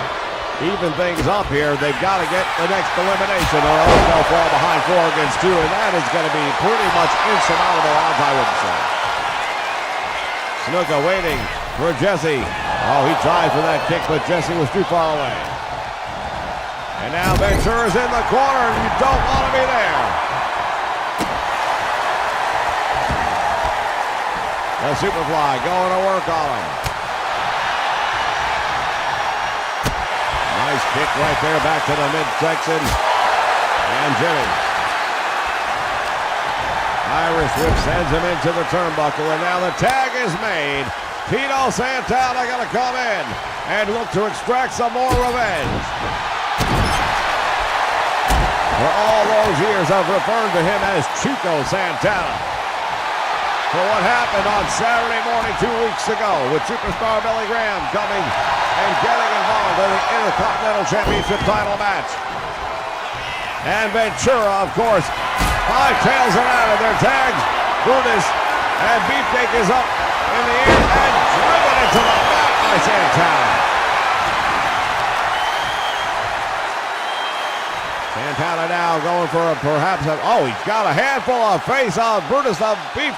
even things up here. They've got to get the next elimination or else they'll fall behind 4 against 2, and that is going to be pretty much insurmountable odds, I would say. Snuka waiting for Jesse. Oh, he tried for that kick, but Jesse was too far away. And now Ventura's in the corner, and you don't want to be there. The Superfly going to work on him. Nice kick right there, back to the midsection. And Jimmy. Irish whip sends him into the turnbuckle, and now the tag is made. Tito Santana going to come in and look to extract some more revenge. For all those years, I've referred to him as Chico Santana. For what happened on Saturday morning 2 weeks ago with Superstar Billy Graham coming and getting involved in the Intercontinental Championship title match. And Ventura, of course, hightails it out of their tags. Brutus and Beefcake is up in the air and driven into the back by Santana. Santana now going for he's got a handful of face on Brutus the Beef.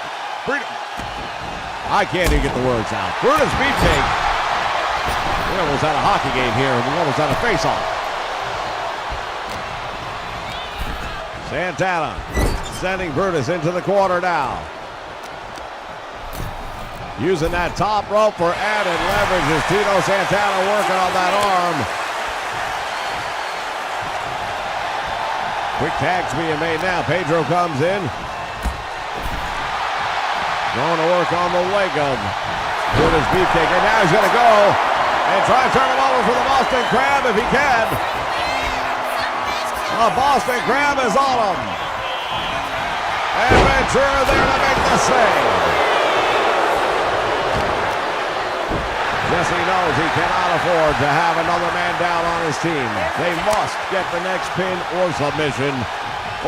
I can't even get the words out. Brutus Beefcake. We almost had a hockey game here. We almost had a face off. Santana sending Brutus into the corner now. Using that top rope for added leverage as Tito Santana working on that arm. Quick tags being made now. Pedro comes in. Going to work on the leg of Brutus Beefcake. And now he's going to go and try and turn him over for the Boston Crab if he can. The Boston Crab is on him. And Ventura there to make the save. Jesse knows he cannot afford to have another man down on his team. They must get the next pin or submission,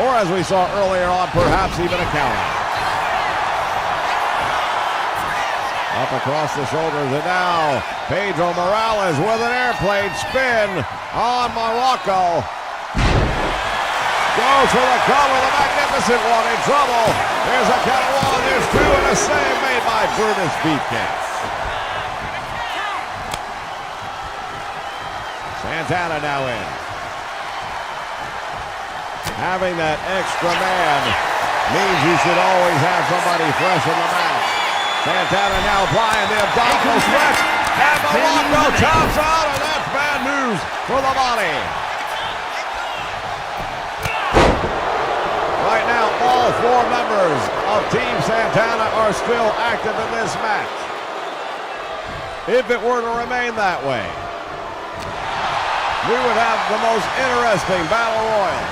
or as we saw earlier on, perhaps even a counter. Up across the shoulders, and now Pedro Morales with an airplane spin on Morocco. Goes for the cover, the magnificent one in trouble. There's a count of one, there's two, and a save made by Brutus Beefcake. Santana now in. Having that extra man means you should always have somebody fresh in the mat. Santana now applying the abdominal stretch. And Morocco taps out, and that's bad news for the body. Right now, all four members of Team Santana are still active in this match. If it were to remain that way, we would have the most interesting battle royal.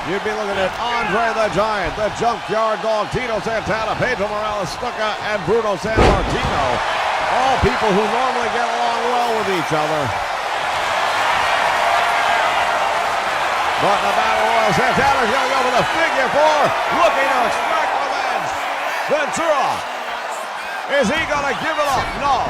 You'd be looking at Andre the Giant, the Junkyard Dog, Tito Santana, Pedro Morales, Stuka, and Bruno Sammartino. All people who normally get along well with each other. But in the battle royal, Santana's going to go for the figure four, looking to extract revenge. Ventura, is he going to give it up? No.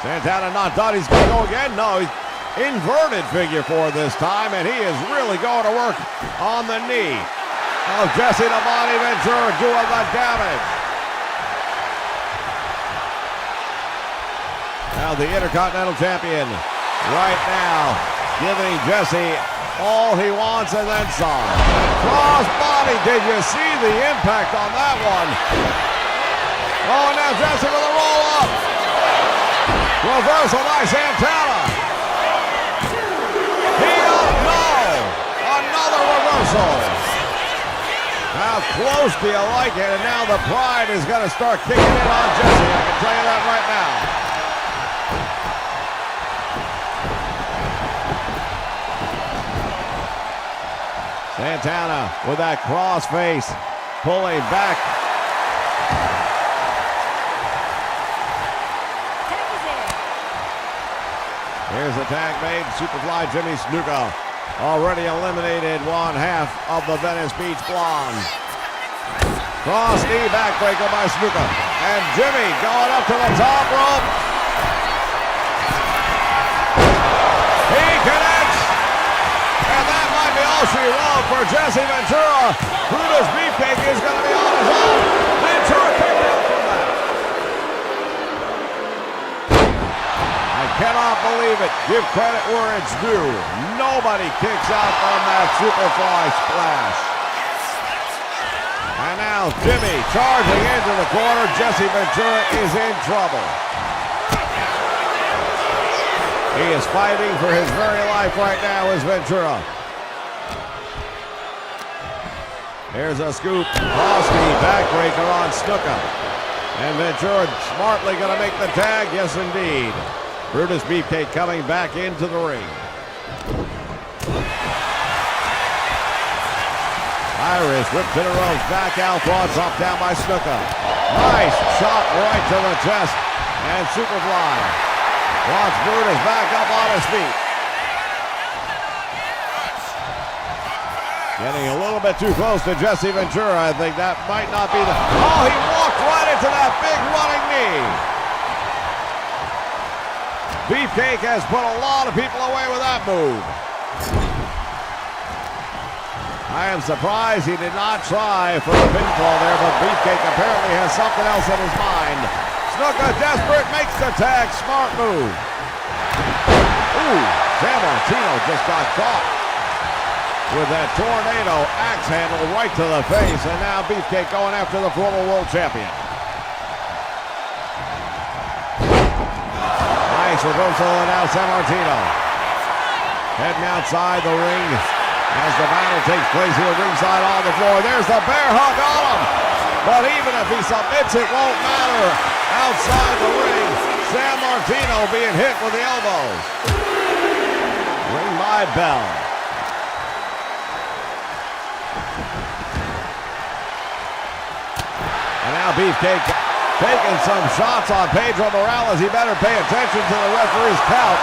Santana not done. He's going to go again. No, he's inverted figure four this time, and he is really going to work on the knee of Jesse the Body Ventura doing the damage. Now the Intercontinental Champion right now giving Jesse all he wants and then some. Cross body. Did you see the impact on that one? Oh, now Jesse with a roll up. Reversal by Santana. Another reversal. How close do you like it? And now the pride is going to start kicking in on Jesse. I can tell you that right now. Santana with that cross face, pulling back. Here's the tag made. Superfly Jimmy Snuka already eliminated one half of the Venice Beach Blonde. Cross knee backbreaker by Snuka. And Jimmy going up to the top rope. He connects. And that might be all she wrote for Jesse Ventura. Brutus Beefcake is going to be on his own. Ventura picked up from that. I cannot believe it. Give credit where it's due. Nobody kicks out from that Superfly splash. And now Jimmy charging into the corner. Jesse Ventura is in trouble. He is fighting for his very life right now as Ventura. Here's a scoop. Cross knee backbreaker on Snuka. And Ventura smartly going to make the tag. Yes, indeed. Brutus Beefcake coming back into the ring. Irish whipped to the ropes, back out, brought up down by Snuka. Nice shot right to the chest, and Superfly wants Brutus back up on his feet. Getting a little bit too close to Jesse Ventura. I think that might not be the... Oh, he walked right into that big running knee. Beefcake has put a lot of people away with that move. I am surprised he did not try for the pinfall there, but Beefcake apparently has something else in his mind. Snuka desperate, makes the tag, smart move. Ooh, San Martino just got caught with that tornado axe handle right to the face, and now Beefcake going after the former world champion. Nice reversal, and now San Martino heading outside the ring as the battle takes place here ringside on the floor. There's the bear hug on him, but even if he submits, it won't matter. Outside the ring, San Martino being hit with the elbows. Ring my bell. And now Beefcake taking some shots on Pedro Morales. He better pay attention to the referee's count.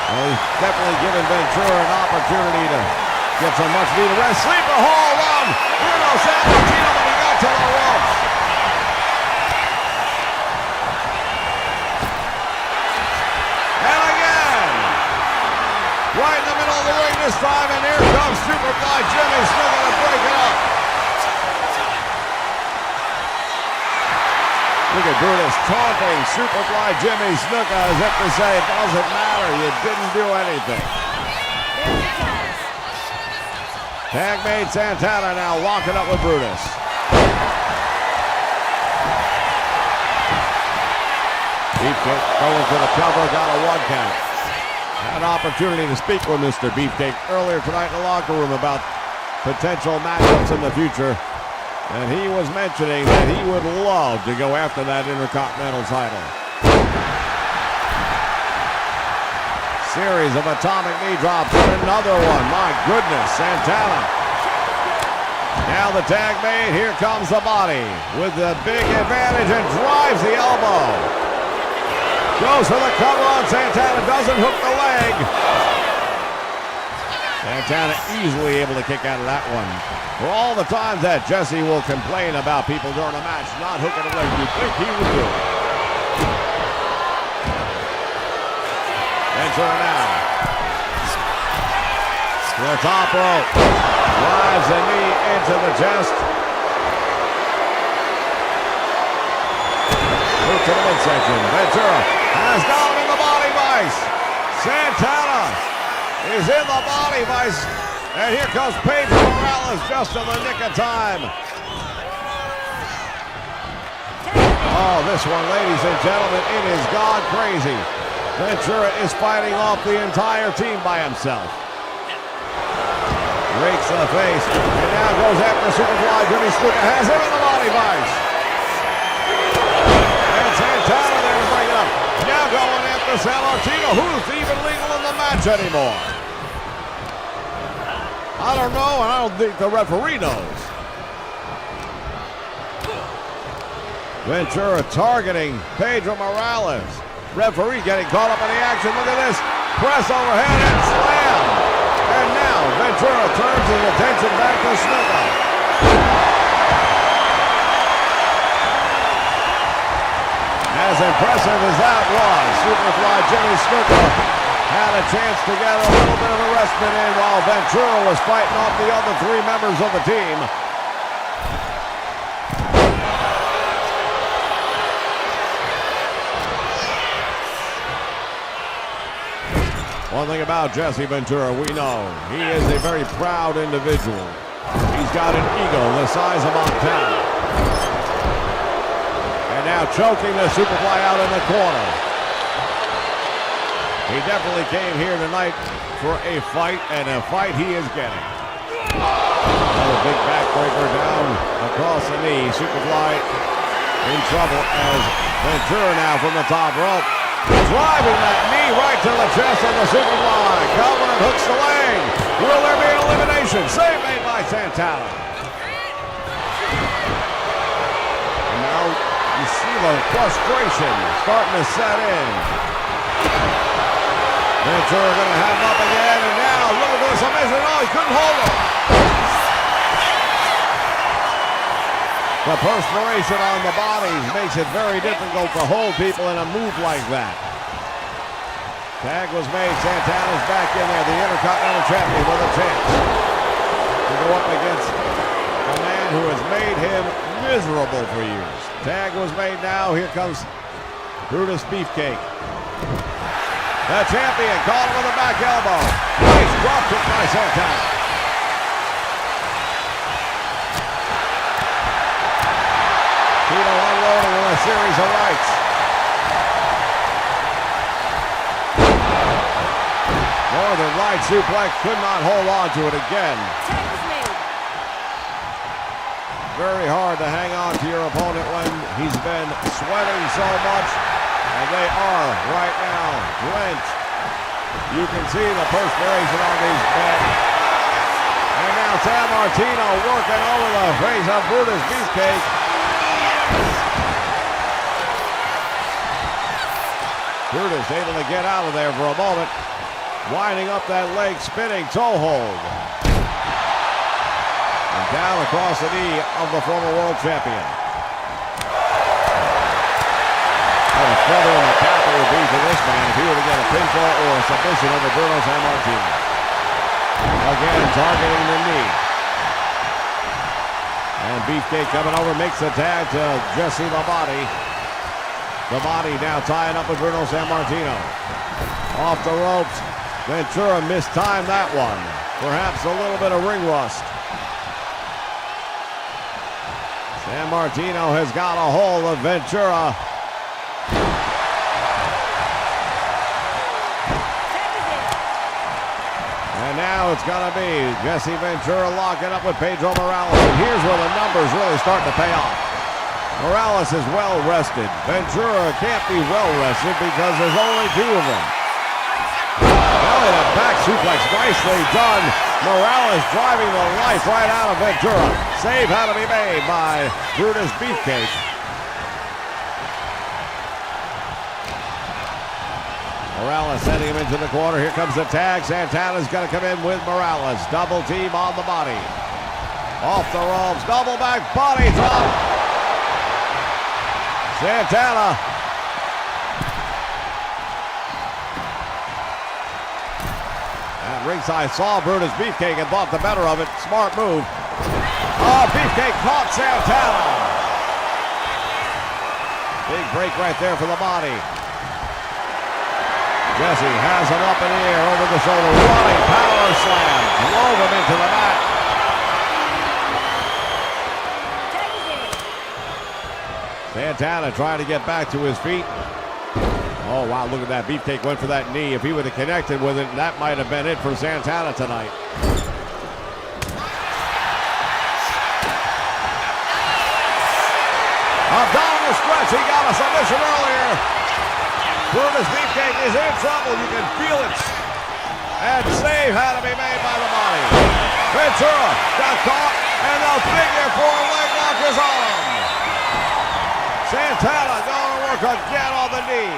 Well, he's definitely given Ventura an opportunity to get some much needed rest. Sleeper hole run. Bruno San Martino when he got to the ropes. And again. Right in the middle of the ring this time, and here comes Superfly Jimmy Snuka to break it up. Look at Brutus taunting Superfly Jimmy Snuka as if to say, it doesn't matter, you didn't do anything. Tag made Santana now locking up with Brutus. Beefcake going for the cover, got a 1 count. Had an opportunity to speak with Mr. Beefcake earlier tonight in the locker room about potential matchups in the future. And he was mentioning that he would love to go after that Intercontinental title. Series of atomic knee drops and another one. My goodness, Santana. Now the tag made. Here comes the body with the big advantage and drives the elbow. Goes for the cover on Santana. Doesn't hook the leg. Santana easily able to kick out of that one. For all the times that Jesse will complain about people during a match not hooking a leg, you think he would do it. Ventura now. To the top rope. Drives a knee into the chest. Move to the midsection. Ventura has got him in the body vice. Santana is in the body vice. And here comes Pedro Morales just in the nick of time. Oh, this one, ladies and gentlemen, it is gone crazy. Ventura is fighting off the entire team by himself. Rakes to the face, and now goes after Superfly. Jimmy Snuka has him in the body vice. And Santana there to break it up. Now going after San Martino, who's even legal in the match anymore. I don't know, and I don't think the referee knows. Ventura targeting Pedro Morales. Referee getting caught up in the action. Look at this. Press overhead and slam. And now Ventura turns his attention back to Snuka. As impressive as that was, Superfly Jimmy Snuka had a chance to get a little bit of a respite in while Ventura was fighting off the other 3 members of the team. One thing about Jesse Ventura, we know he is a very proud individual. He's got an ego the size of Montana. And now choking the Superfly out in the corner. He definitely came here tonight for a fight, and a fight he is getting. Another big backbreaker down across the knee. Superfly in trouble as Ventura now from the top rope. Driving that knee right to the chest of the Superfly. Cover and hooks the leg. Will there be an elimination? Save made by Santana. And now you see the frustration starting to set in. Ventura going to have him up again, and now looking for the submission. Oh, he couldn't hold him. The perspiration on the bodies makes it very difficult to hold people in a move like that. Tag was made. Santana's back in there. The Intercontinental Champion with a chance to go up against a man who has made him miserable for years. Tag was made now. Here comes Brutus Beefcake. The champion caught him with a back elbow. Nice drop kick by Santana. Tito unloading with a series of rights. Northern Light suplex, could not hold on to it again. Tag was made. Very hard to hang on to your opponent when he's been sweating so much. And they are right now drenched. You can see the perspiration on these men. And now San Martino working over the face of Brutus Beefcake. Brutus able to get out of there for a moment. Winding up that leg, spinning toe hold. And down across the knee of the former world champion. What a feather in the cap it would be for this man if he were to get a pinfall or a submission over Bruno Sammartino. Again, targeting the knee. And Beefcake coming over, makes the tag to Jesse Labate. Labate now tying up with Bruno Sammartino. Off the ropes. Ventura mistimed that one. Perhaps a little bit of ring rust. Sammartino has got a hold of Ventura. And now it's going to be Jesse Ventura locking up with Pedro Morales. And here's where the numbers really start to pay off. Morales is well rested. Ventura can't be well rested because there's only two of them. Belly to back suplex, nicely done. Morales driving the life right out of Ventura. Save had to be made by Brutus Beefcake. Morales sending him into the corner. Here comes the tag. Santana's going to come in with Morales. Double team on the body. Off the ropes. Double back body drop. Santana. At ringside saw Brutus Beefcake and thought the better of it. Smart move. Oh, Beefcake caught Santana. Big break right there for the body. Jesse has him up in the air over the shoulder. Running power slam. Drove him into the mat. Santana trying to get back to his feet. Oh, wow, look at that. Beefcake went for that knee. If he would have connected with it, that might have been it for Santana tonight. Abdominal stretch. He got a submission earlier. Brutus Beefcake is in trouble. You can feel it. And save had to be made by the body. Ventura got caught, and the figure four leg lock is on him. Santana going to work again on the knee.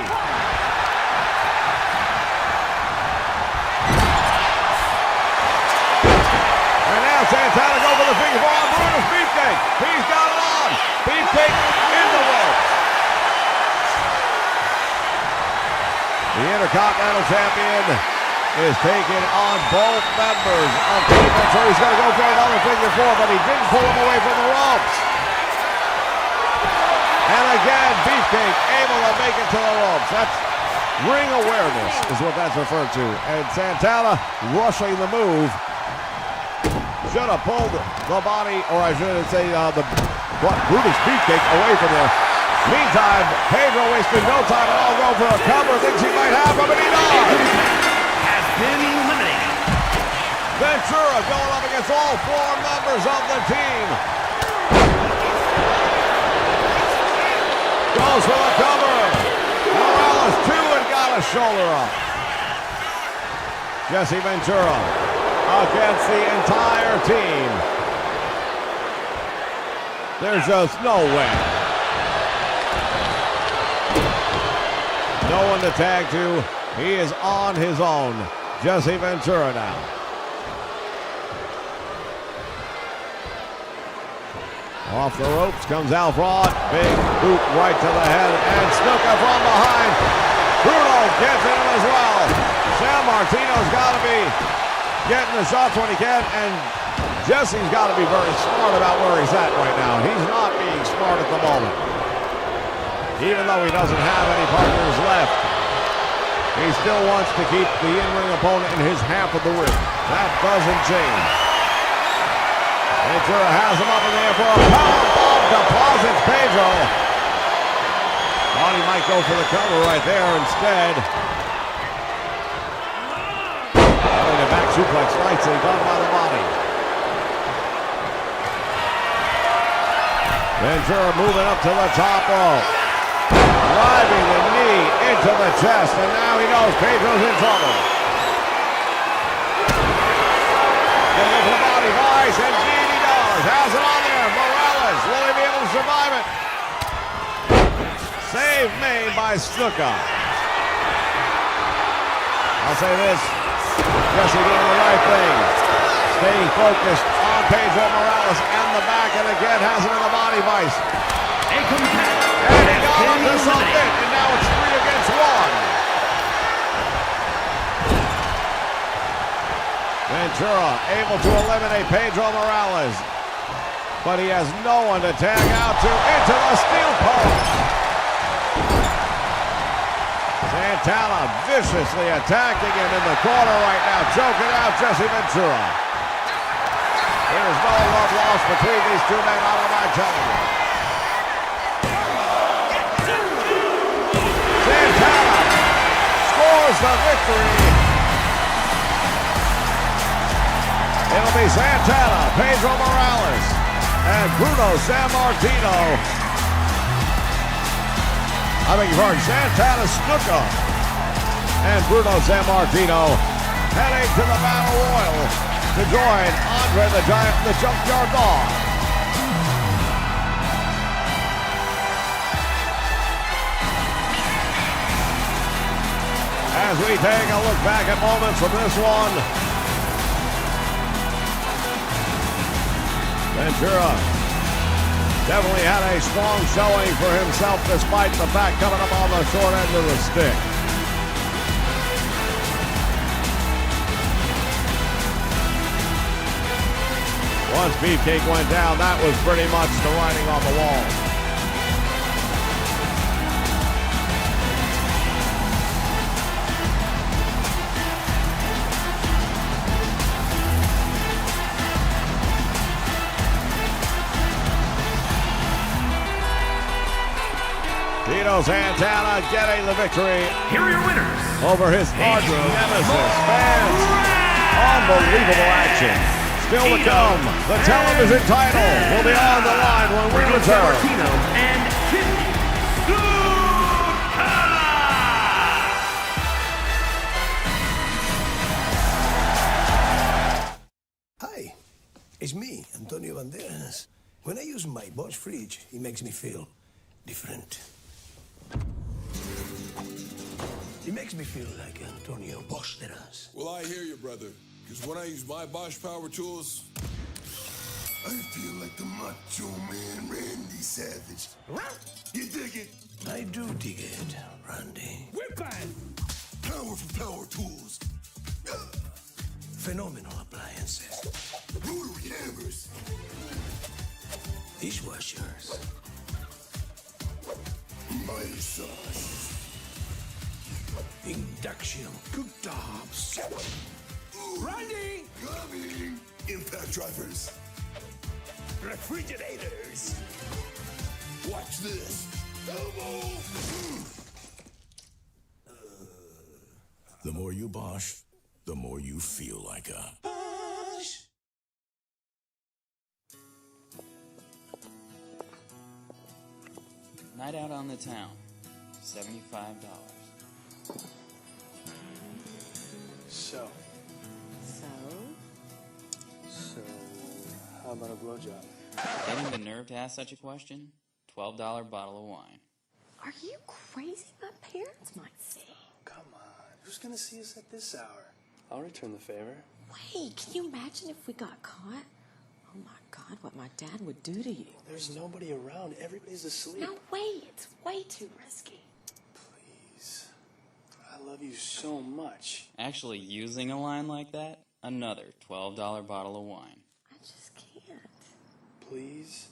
And now Santana go for the figure four on Brutus Beefcake. He's got it on. Beefcake in the ropes. The Intercontinental Champion is taking on both members of Team Ventura. He's going to go for another figure four, but he didn't pull him away from the ropes. And again, Beefcake able to make it to the ropes. That's ring awareness is what that's referred to. And Santana rushing the move. Should have pulled the body, or I should say Brutus Beefcake away from there. Meantime, Pedro wasting no time at all, going for a cover. Thinks he might have him, and he does. Has been eliminated. Ventura going up against all four members of the team. Goes for the cover. Morales two and got a shoulder up. Jesse Ventura against the entire team. There's just no way. No one to tag to. He is on his own. Jesse Ventura now. Off the ropes comes Alfred. Big boot right to the head. And Snuka from behind. Bruno gets in him as well. San Martino's got to be getting the shots when he can. And Jesse's got to be very smart about where he's at right now. He's not being smart at the moment. Even though he doesn't have any partners left, he still wants to keep the in-ring opponent in his half of the ring. That doesn't change. Ventura has him up in the air for a powerbomb, deposits Pedro. Thought he might go for the cover right there instead. Having a back suplex nicely done by the body. Ventura moving up to the top rope. Driving the knee into the chest, and now he knows Pedro's in trouble. Getting into the body vice, and indeed he does. Has it on there. Morales, will he be able to survive it? Save made by Snuka. I'll say this, Jesse doing the right thing. Staying focused on Pedro Morales and the back, and again has him in the body vice. A competitor And he got has him been to submit, eliminated. and now it's 3 against 1. Ventura able to eliminate Pedro Morales, but he has no one to tag out to. Into the steel post. Santana viciously attacking him in the corner right now, choking out Jesse Ventura. There's no love lost between these two men, I don't mind telling you. Santana scores the victory. It'll be Santana, Pedro Morales, and Bruno Sammartino. I beg your pardon, Santana Snuka and Bruno Sammartino heading to the Battle Royal to join Andre the Giant and the Junkyard Dog. As we take a look back at moments from this one, Ventura definitely had a strong showing for himself despite the fact coming up on the short end of the stick. Once Beefcake went down, that was pretty much the writing on the wall. Tito Santana getting the victory Here are your winners. over his arch nemesis. Fans, unbelievable action. Still to come, the television title will be on the line when we Bruno return. Sammartino and Hi, it's me, Antonio Banderas. When I use my Bosch fridge, it makes me feel different. It makes me feel like Antonio Banderas. Well, I hear you, brother. Because when I use my Bosch power tools, I feel like the Macho Man Randy Savage. You dig it? I do dig it, Randy. Powerful power tools. Phenomenal appliances. Rotary hammers. Dishwashers. Mighty sauce. Induction cooktops. Randy! Coming! Impact drivers. Refrigerators. Watch this. Elbow! The more you Bosch, the more you feel like a Bosch. Night out on the town, $75. So, how about a blowjob? Getting the nerve to ask such a question? $12 bottle of wine. Are you crazy? My parents might see. Come on, who's gonna see us at this hour? I'll return the favor. Wait, can you imagine if we got caught? Oh my God, what my dad would do to you. There's nobody around. Everybody's asleep. No way, it's way too risky. Please. I love you so much. Actually using a line like that, another $12 bottle of wine. I just can't. Please.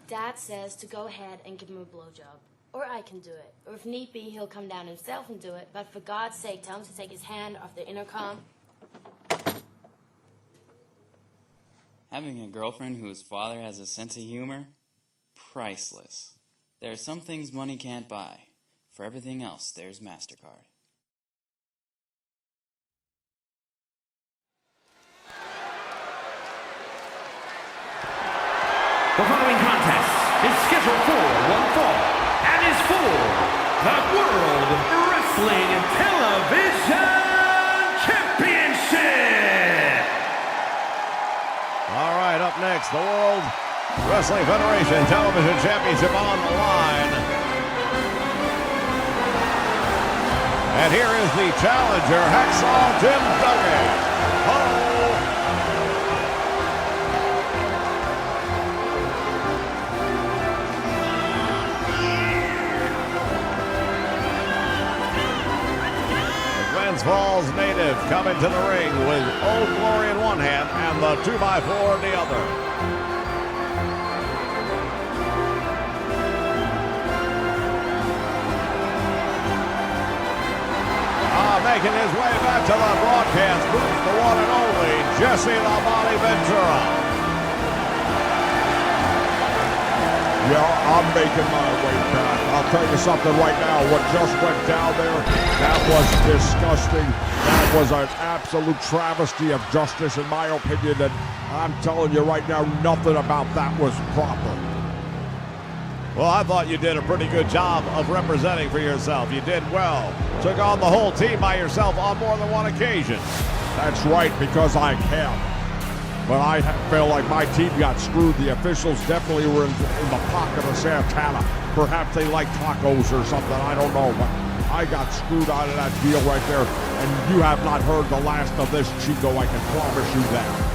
Dad says to go ahead and give him a blowjob. Or I can do it. Or if need be, he'll come down himself and do it. But for God's sake, tell him to take his hand off the intercom. Having a girlfriend whose father has a sense of humor? Priceless. There are some things money can't buy. For everything else, there's MasterCard. The following contest is scheduled for one fall and is for the World Wrestling Television Championship. All right, up next, the World Wrestling Federation Television Championship on the line. And here is the challenger, Hacksaw Jim Duggan. Falls native coming to the ring with Old Glory in one hand and the 2x4 in the other. Making his way back to the broadcast booth, the one and only Jesse the Body Ventura. Yeah, I'm making my way back. I'll tell you something right now. What just went down there, that was disgusting. That was an absolute travesty of justice, in my opinion. And I'm telling you right now, nothing about that was proper. Well, I thought you did a pretty good job of representing for yourself. You did well. Took on the whole team by yourself on more than one occasion. That's right, because I can. But I feel like my team got screwed. The officials definitely were in the pocket of Santana. Perhaps they like tacos or something. I don't know. But I got screwed out of that deal right there. And you have not heard the last of this, Chico. I can promise you that.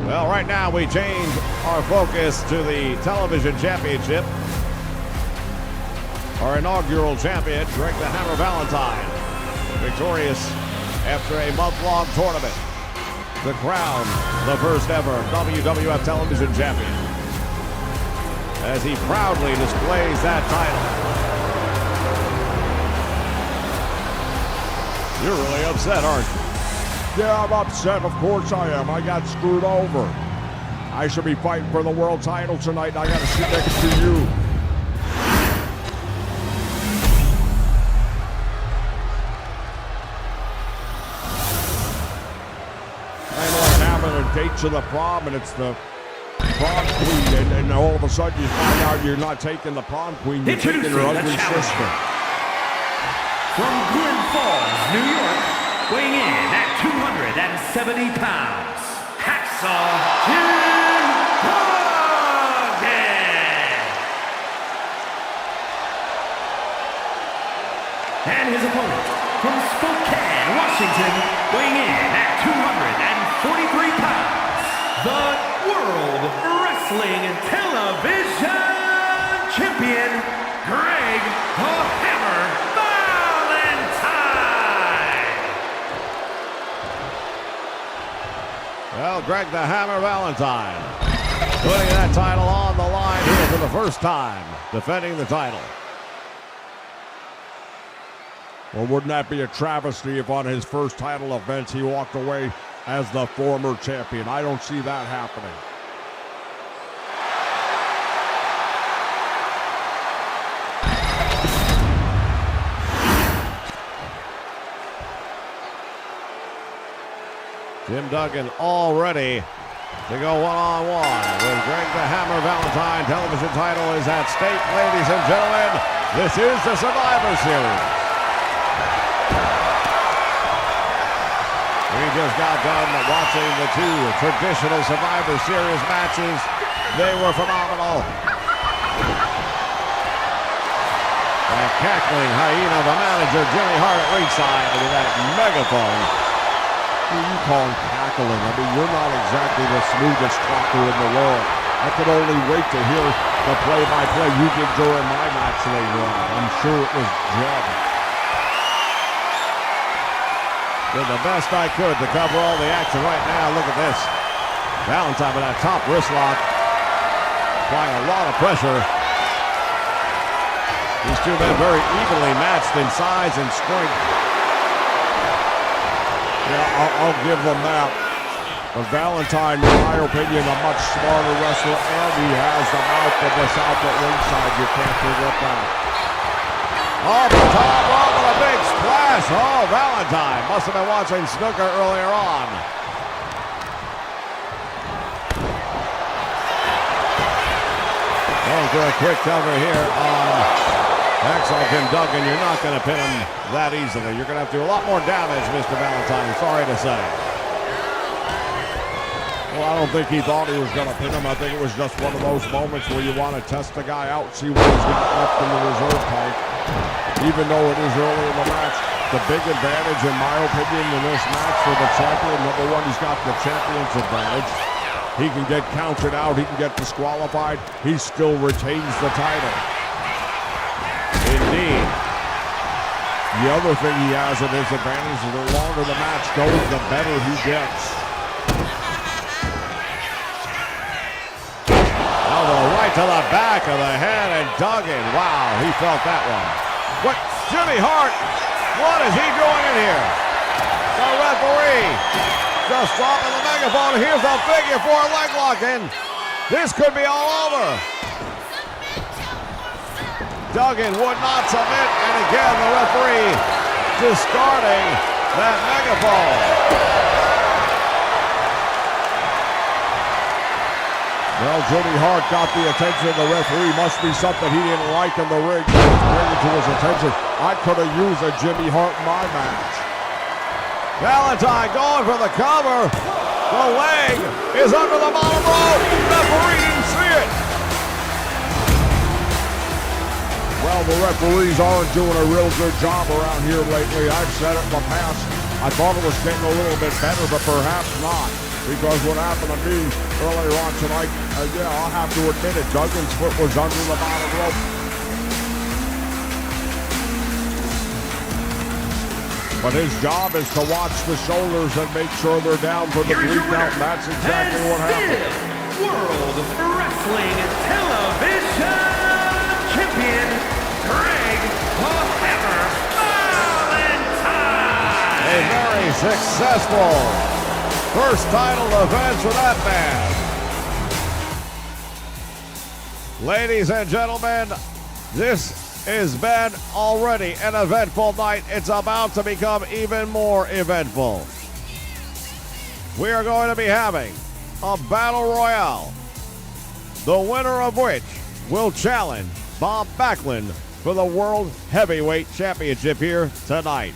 Well, right now we change our focus to the television championship. Our inaugural champion, Greg the Hammer Valentine, victorious after a month-long tournament. The crown, the first ever WWF television champion, as he proudly displays that title. You're really upset, aren't you? Yeah, I'm upset. Of course I am. I got screwed over. I should be fighting for the world title tonight, and I got to sit next to you. Date to the prom, and it's the prom queen, and all of a sudden you find out you're not taking the prom queen, you're taking her ugly sister. From Glens Falls, New York, weighing in at 270 pounds, Hacksaw Jim Duggan. And his opponent from Spokane, Washington, weighing in at 243 pounds, the World Wrestling Television Champion, Greg the Hammer Valentine. Well, Greg the Hammer Valentine putting that title on the line here for the first time, defending the title. Well, wouldn't that be a travesty if on his first title event he walked away as the former champion? I don't see that happening. Jim Duggan all ready to go one-on-one with Greg the Hammer Valentine. Television title is at stake, ladies and gentlemen. This is the Survivor Series. We just got done watching the two traditional Survivor Series matches. They were phenomenal. That cackling hyena of a manager, Jimmy Hart at ringside with that megaphone. Who are you calling cackling? I mean, you're not exactly the smoothest talker in the world. I could only wait to hear the play-by-play you did during my match later on. I'm sure it was Jed. Did the best I could to cover all the action right now. Look at this. Valentine with that top wrist lock. Applying a lot of pressure. These two men very evenly matched in size and strength. Yeah, I'll give them that. But Valentine, in my opinion, a much smarter wrestler, and he has the mouth of the South at ringside. You can't forget that. Off the top rope with a big splash. Oh, Valentine must have been watching snooker earlier on. Going for a quick cover here on Axel Duggan. You're not going to pin him that easily. You're going to have to do a lot more damage, Mr. Valentine. Sorry to say. Well, I don't think he thought he was going to pin him. I think it was just one of those moments where you want to test the guy out, see what he's got left in the reserve tank. Even though it is early in the match, the big advantage, in my opinion, in this match for the champion, number one, he's got the champion's advantage. He can get counted out. He can get disqualified. He still retains the title. Indeed. The other thing he has at his advantage is the longer the match goes, the better he gets. Right to the back of the head and Duggan. Wow, he felt that one. What? Jimmy Hart, what is he doing in here? The referee just dropping the megaphone. Here's a figure four leg lock in. This could be all over. Duggan would not submit, and again the referee discarding that megaphone. Well, Jimmy Hart got the attention of the referee. Must be something he didn't like in the ring. Bring it to his attention. I could have used a Jimmy Hart in my match. Valentine going for the cover. The leg is under the bottom rope. Referee didn't see it. Well, the referees aren't doing a real good job around here lately. I've said it in the past. I thought it was getting a little bit better, but perhaps not. Because what happened to me earlier on tonight, yeah, I'll have to admit it, Duggan's foot was under the bottom rope. But his job is to watch the shoulders and make sure they're down for the 3 count. That's exactly what happened. World Wrestling Television Champion, Greg Forever Valentine. A very successful first title defense for that man. Ladies and gentlemen, this has been already an eventful night. It's about to become even more eventful. We are going to be having a battle royale, the winner of which will challenge Bob Backlund for the World Heavyweight Championship here tonight.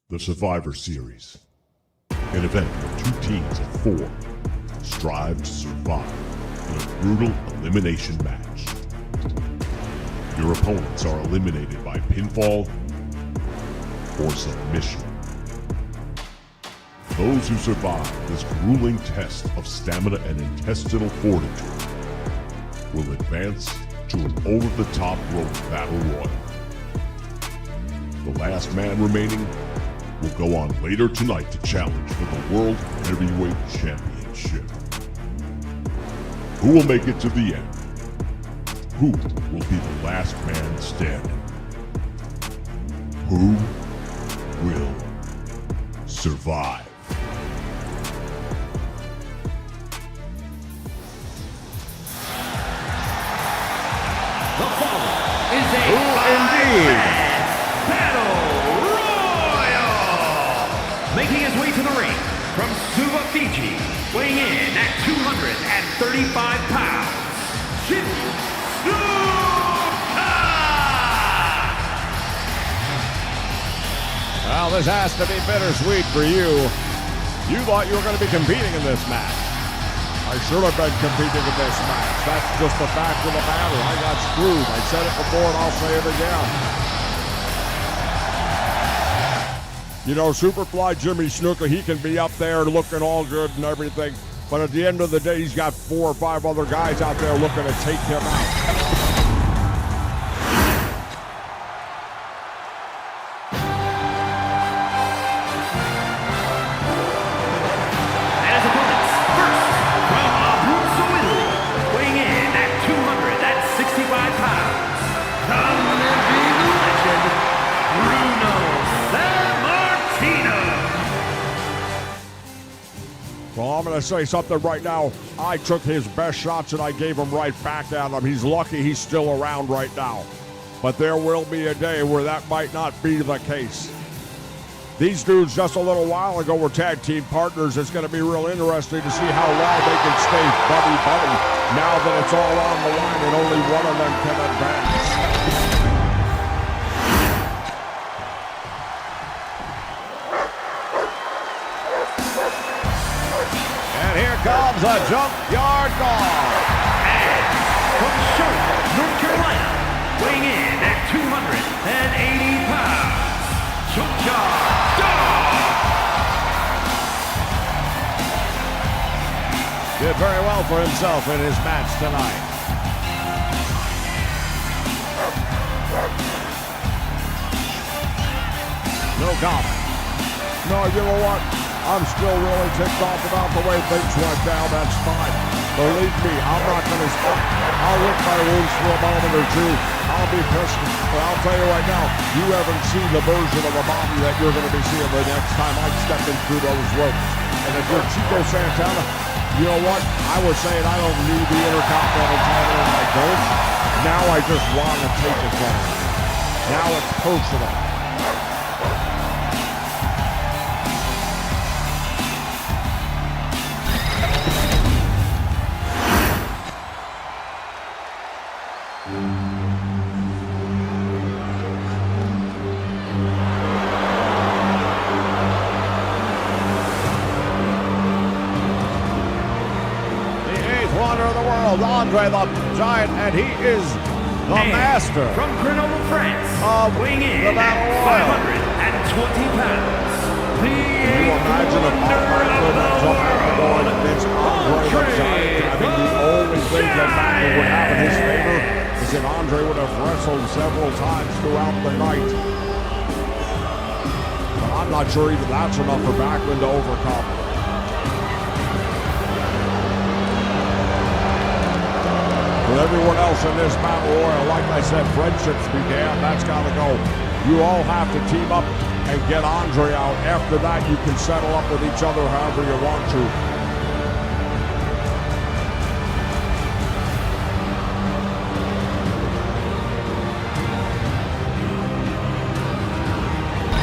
The Survivor Series, an event where 2 teams of 4 strive to survive in a brutal elimination match. Your opponents are eliminated by pinfall or submission. Those who survive this grueling test of stamina and intestinal fortitude will advance to an over-the-top rope battle royal. The last man remaining will go on later tonight to challenge for the World Heavyweight Championship. Who will make it to the end? Who will be the last man standing? Who will survive? The following is a indeed battle royal. Making his way to the ring from Suva, Fiji, weighing in at 235 pounds, Jimmy Snuka. Well, this has to be bittersweet for you. You thought you were going to be competing in this match. I should have been competing in this match. That's just the fact of the matter. I got screwed. I said it before and I'll say it again. You know, Superfly Jimmy Snuka, he can be up there looking all good and everything, but at the end of the day, he's got 4 or 5 other guys out there looking to take him out. Well, I'm going to say something right now. I took his best shots and I gave him right back at him. He's lucky he's still around right now. But there will be a day where that might not be the case. These dudes just a little while ago were tag team partners. It's going to be real interesting to see how long they can stay buddy-buddy now that it's all on the line and only one of them can advance. Comes a junkyard dog. And from Charlotte, North Carolina, weighing in at 280 pounds, Junkyard Dog. Did very well for himself in his match tonight. No comment. No, you know what? I'm still really ticked off about the way things went down. That's fine. Believe me, I'm not going to stop. I'll lick my wounds for a moment or two. I'll be pissed. But I'll tell you right now, you haven't seen the version of a Bobby that you're going to be seeing the next time I'm stepping through those ropes. And if you're Chico Santana, you know what? I was saying I don't need the Intercontinental title, and I don't. Now I just want to take it from him. Now it's personal. Andre the Giant, and he is the master from Grenoble, France, of weighing in the Battle Royal. 520 pounds. The Can you imagine if Bob Backlund had come out and going against Andre the Giant? I think the only thing that Backlund would have in his favor is that Andre would have wrestled several times throughout the night. But I'm not sure even that's enough for Backlund to overcome. With everyone else in this battle royal, like I said, friendships began. That's got to go. You all have to team up and get Andre out. After that, you can settle up with each other however you want to.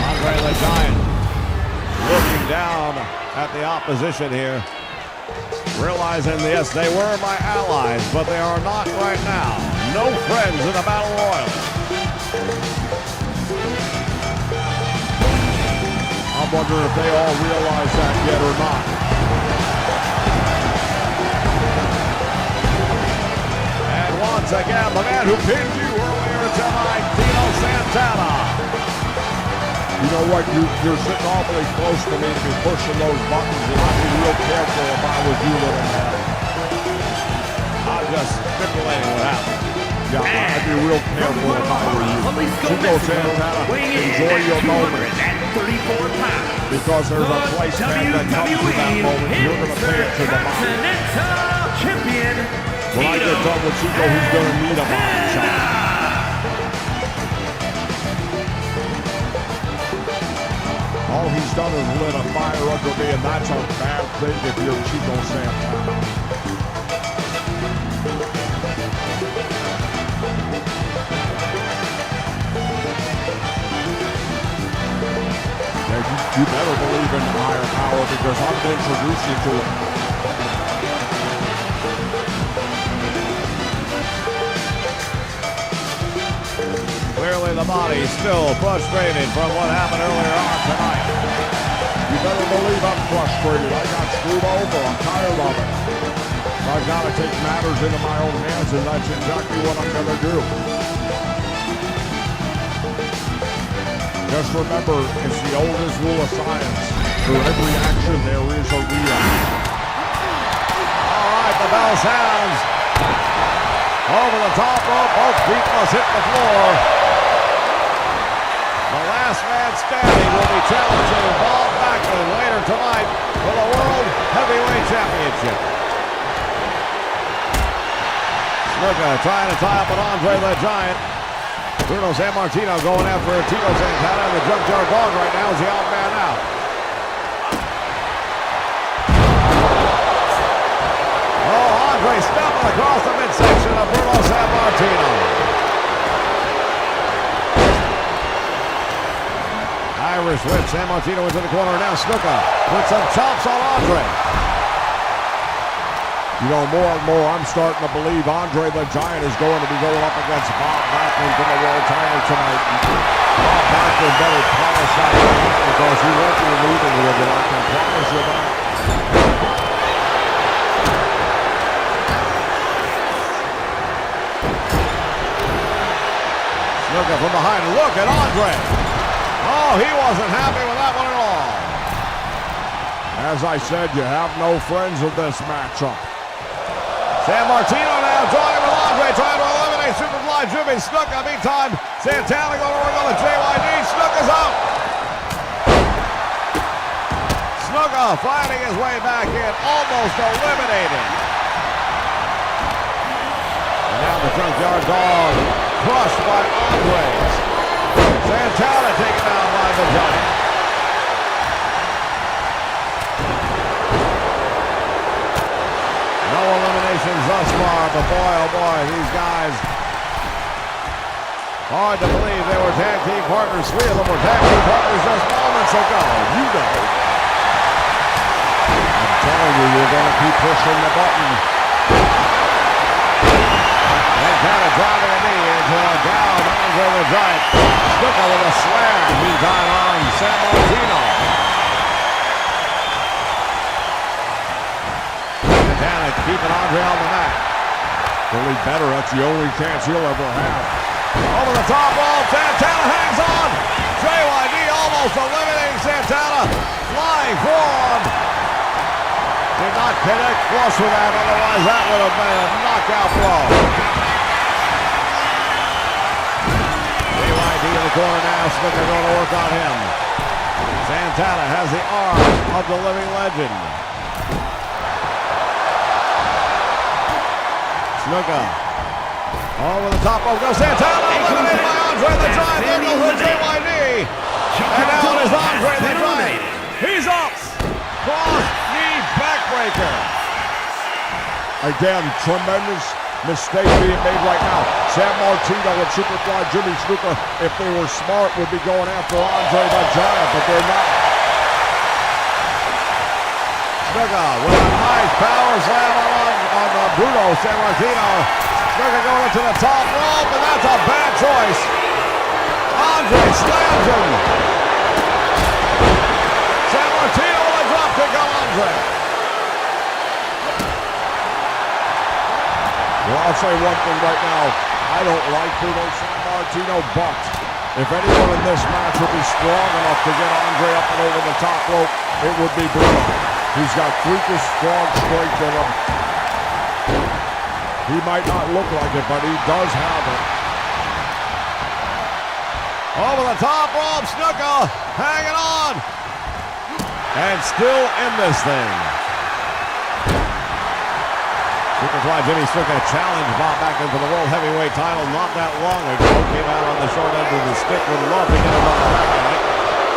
Andre the Giant looking down at the opposition here. Realizing, yes, they were my allies, but they are not right now. No friends in the Battle Royal. I'm wondering if they all realize that yet or not. And once again, the man who pinned you earlier tonight, Tino Santana. You know what? You're sitting awfully close to me to be pushing those buttons, and I'd be real careful if I was you, little man. I'm just stipulating what happened. Yeah, I'd be real careful if I were you. Chico Santana, enjoy your moment. Because there's a price tag that comes with that moment. You're going to pay it to the body. When I get done with Chico, he's going to need a body shot. All he's done is lit a fire under me, and that's a bad thing if you're Chico Santana. Yeah, you better believe in higher power because I'm going to introduce you to it. Clearly Apparently the body's still frustrated from what happened earlier on tonight. You better believe I'm frustrated. I got screwed over. I'm tired of it. I've got to take matters into my own hands, and that's exactly what I'm going to do. Just remember, it's the oldest rule of science. For every action, there is a reaction. All right, the bell sounds. Over the top rope, both feet must hit the floor. The last man standing will be challenging Bob Backlund later tonight for the World Heavyweight Championship. Snuka trying to tie up an Andre the Giant. Bruno Sammartino going after Tito Santana, and the Junkyard Dog right now is the odd man out. Oh, Andre stepping across the midsection of Bruno Sammartino. Irish whip, Sammartino into the corner. Now Snuka with some chops on Andre. You know, more and more, I'm starting to believe Andre the Giant is going to be going up against Bob Backlund for the world title tonight. Bob Backlund better polish that because he won't be leaving with it. I can promise you that. Snuka from behind. Look at Andre. Oh, he wasn't happy with that one at all. As I said, you have no friends of this matchup. Sammartino now joining with Andre, trying to eliminate Superfly Jimmy Snuka. Meantime, Santana going to work on the JYD. Snuka's out. Snuka fighting his way back in, almost eliminated. And now the Junkyard Dog crushed by Andres. Santana taken down by the Giant. No eliminations thus far, but boy, oh boy, these guys, hard to believe they were tag team partners. 3 of them were tag team partners just moments ago. You know. I'm telling you, you're going to keep pushing the button. Santana driving a knee into a down Andre the Giant. Snuka with a slam. Meantime on Sammartino. Keeping Andre on the mat. Really better. That's the only chance he'll ever have. Over the top rope. Santana hangs on. JYD almost eliminating Santana. Flying forearm. Did not connect flush with that. Otherwise, that would have been a knockout blow. JYD in the corner now. Snuka going to work on him. Santana has the arm of the living legend. Snuka. Over the top rope goes Santana. Eliminated by Andre the Giant. There goes the JYD. And now it is Andre the Giant. He's up. Cross knee backbreaker. Again, tremendous mistake being made right now. Sammartino and Superfly Jimmy Snuka, if they were smart, would be going after Andre the Giant, but they're not. Snuka with a nice power slam on Bruno Sammartino. Snuka going to the top rope, and that's a bad choice. Andre slams him. Sammartino with a drop kick on Andre. Well, I'll say one thing right now. I don't like Bruno Sammartino, but if anyone in this match would be strong enough to get Andre up and over the top rope, it would be Bruno. He's got freakish strong strength in him. He might not look like it, but he does have it. Over the top rope, Snuka hanging on. And still in this thing. Superfly Jimmy Snuka challenged Bob Backlund for the World Heavyweight title not that long ago. Came out on the short end of the stick. Would love to get him on the back tonight.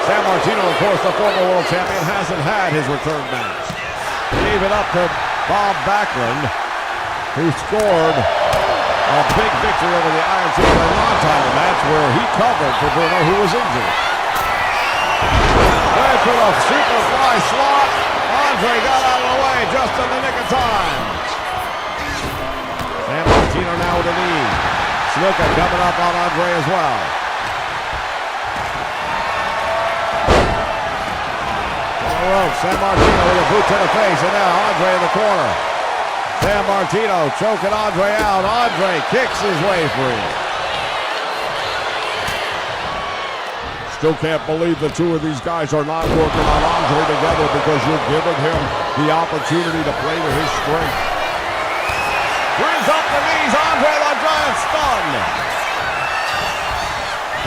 Sammartino, of course, the former world champion, hasn't had his return match. Gave it up to Bob Backlund, who scored a big victory over the Iron Sheik in a non-title match where he covered for Bruno, who was injured. Went for the Superfly slot. Andre got out of the way just in the nick of time. Sammartino now with a knee. Snuka coming up on Andre as well. the ropes. San Martino with a boot to the face, and now Andre in the corner. San Martino choking Andre out. Andre kicks his way free. Still can't believe the two of these guys are not working on Andre together because you're giving him the opportunity to play to his strength. Brings up the knees. Andre the Giant stunned.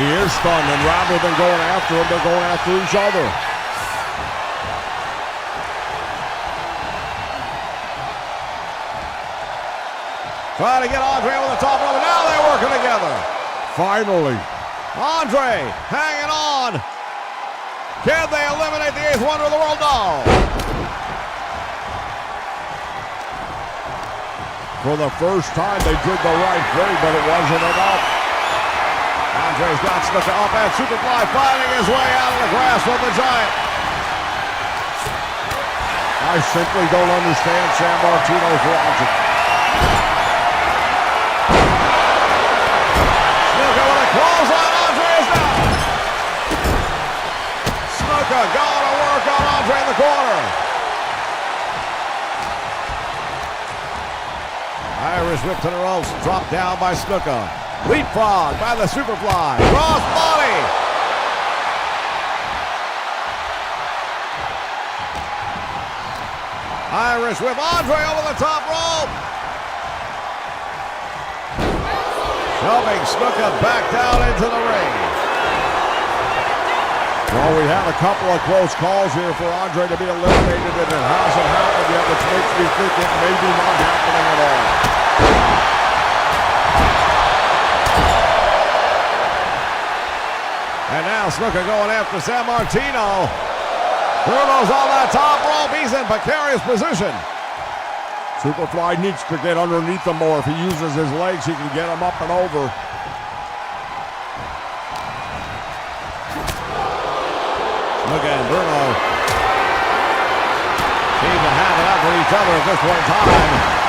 He is stunned, and rather than going after him, they're going after each other. Trying to get Andre over the top rope, and now they're working together. Finally. Andre hanging on. Can they eliminate the eighth wonder of the world? No. For the first time, they did the right thing, but it wasn't enough. Andre's got Snuka up and Superfly finding his way out of the grasp of the Giant. I simply don't understand San Martino's logic. Snuka with a clothesline. Andre is down. Snuka going to work on Andre in the corner. Irish whip to the ropes, dropped down by Snuka. Leapfrog by the Superfly. Cross body. Irish whip. Andre over the top rope. Shoving Snuka back down into the ring. Well, we had a couple of close calls here for Andre to be eliminated, and it hasn't happened yet, which makes me think it may be not happening at all. And now Snuka going after San Martino. Bruno's on that top rope. He's in precarious position. Superfly needs to get underneath him more. If he uses his legs, he can get him up and over. Snuka and Bruno seem to have it out for each other at this point in time.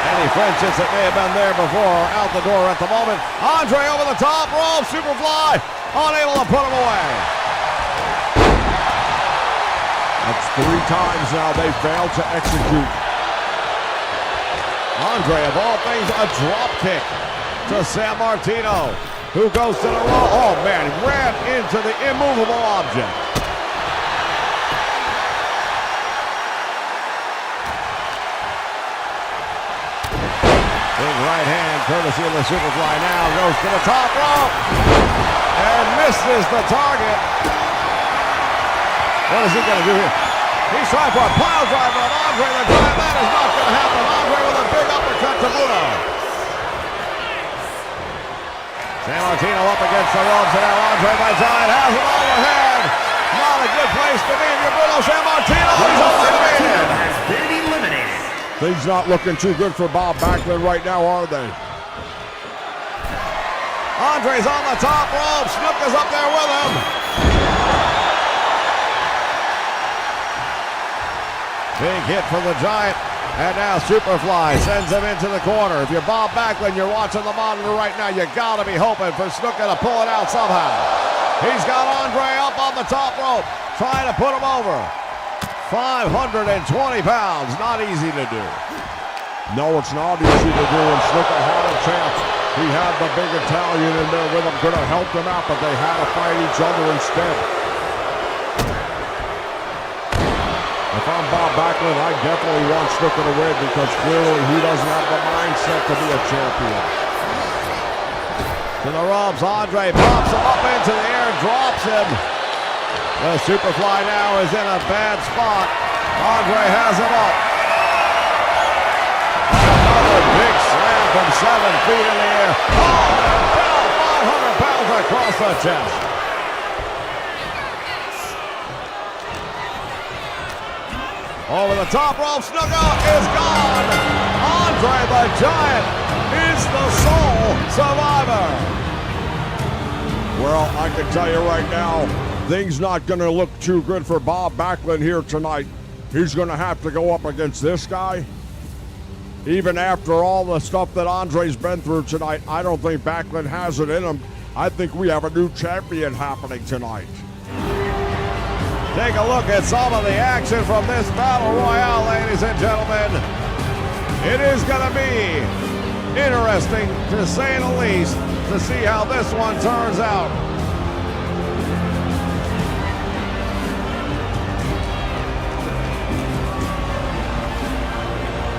Any friendships that may have been there before are out the door at the moment. Andre over the top rope. Superfly unable to put him away. That's 3 times now they failed to execute. Andre, of all things, a drop kick to San Martino, who goes to the rope. Oh, man, he ran into the immovable object. Big right hand, courtesy of the Superfly now, goes to the top rope and misses the target. What is he going to do here? He's trying for a pile driver on Andre the Giant. That is not going to happen. Andre with a big uppercut to Bruno. San Martino up against the ropes, and now Andre the Giant has it overhead. Not a good place to be if you're Bruno. San Martino is eliminated. Has been eliminated. Things not looking too good for Bob Backlund right now, are they? Andre's on the top rope. Snuka's up there with him. Big hit for the Giant. And now Superfly sends him into the corner. If you're Bob Backlund, you're watching the monitor right now, you got to be hoping for Snuka to pull it out somehow. He's got Andre up on the top rope, trying to put him over. 520 pounds, not easy to do. No, it's not easy to do, and Snuka had a chance. He had the big Italian in there with him, could have helped him out, but they had to fight each other instead. If I'm Bob Backlund, I definitely want Snuka to win because clearly he doesn't have the mindset to be a champion. To the ropes, Andre pops him up into the air, drops him. The Superfly now is in a bad spot. Andre has him up. Another big slam from 7 feet in the air. Oh, 500 pounds across the chest. Over the top rope, Snuka is gone. Andre the Giant is the sole survivor. Well, I can tell you right now, things not going to look too good for Bob Backlund here tonight. He's going to have to go up against this guy. Even after all the stuff that Andre's been through tonight, I don't think Backlund has it in him. I think we have a new champion happening tonight. Take a look at some of the action from this Battle Royale, ladies and gentlemen. It is going to be interesting, to say the least, to see how this one turns out.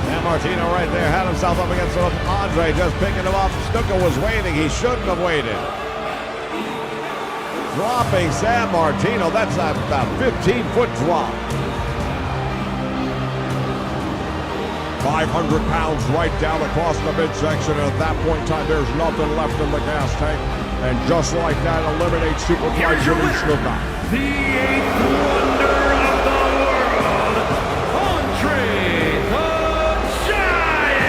And Martino right there had himself up against Andre, just picking him up. Snuka was waiting. He shouldn't have waited. Dropping San Martino. That's a 15-foot drop. 500 pounds right down across the midsection, and at that point in time, there's nothing left in the gas tank. And just like that, eliminates Superfly Jimmy Snuka. The 8th wonder of the world, Andre the Giant!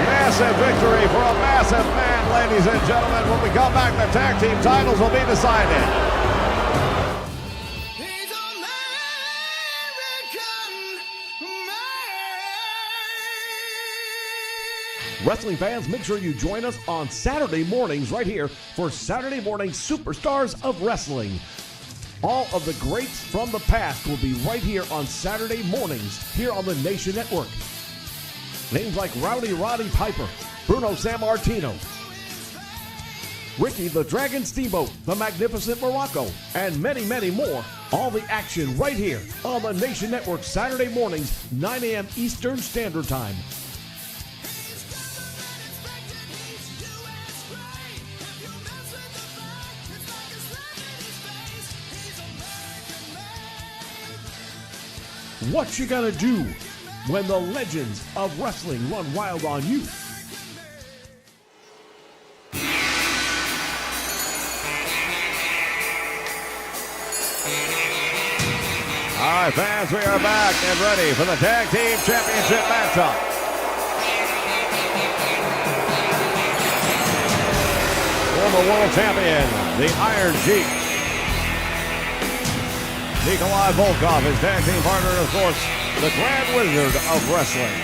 Massive victory for a massive man, ladies and gentlemen. When we come back, the tag team titles will be decided. Wrestling fans, make sure you join us on Saturday mornings right here for Saturday Morning Superstars of Wrestling. All of the greats from the past will be right here on Saturday mornings here on the Nation Network. Names like Rowdy Roddy Piper, Bruno Sammartino, Ricky the Dragon Steamboat, the Magnificent Morocco, and many, many more. All the action right here on the Nation Network Saturday mornings, 9 a.m. Eastern Standard Time. What you gonna do when the legends of wrestling run wild on you? All right, fans, we are back and ready for the Tag Team Championship matchup. Former world champion, the Iron Sheik, Nikolai Volkov, his tag team partner, of course, the Grand Wizard of Wrestling.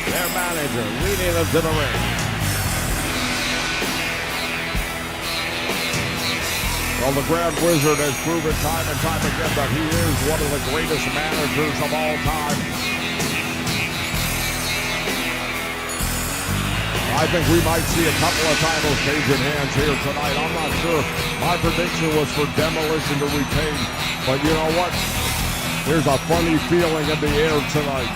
Their manager leading them to the ring. Well, the Grand Wizard has proven time and time again that he is one of the greatest managers of all time. I think we might see a couple of titles changing hands here tonight. I'm not sure. My prediction was for Demolition to retain. But you know what? There's a funny feeling in the air tonight.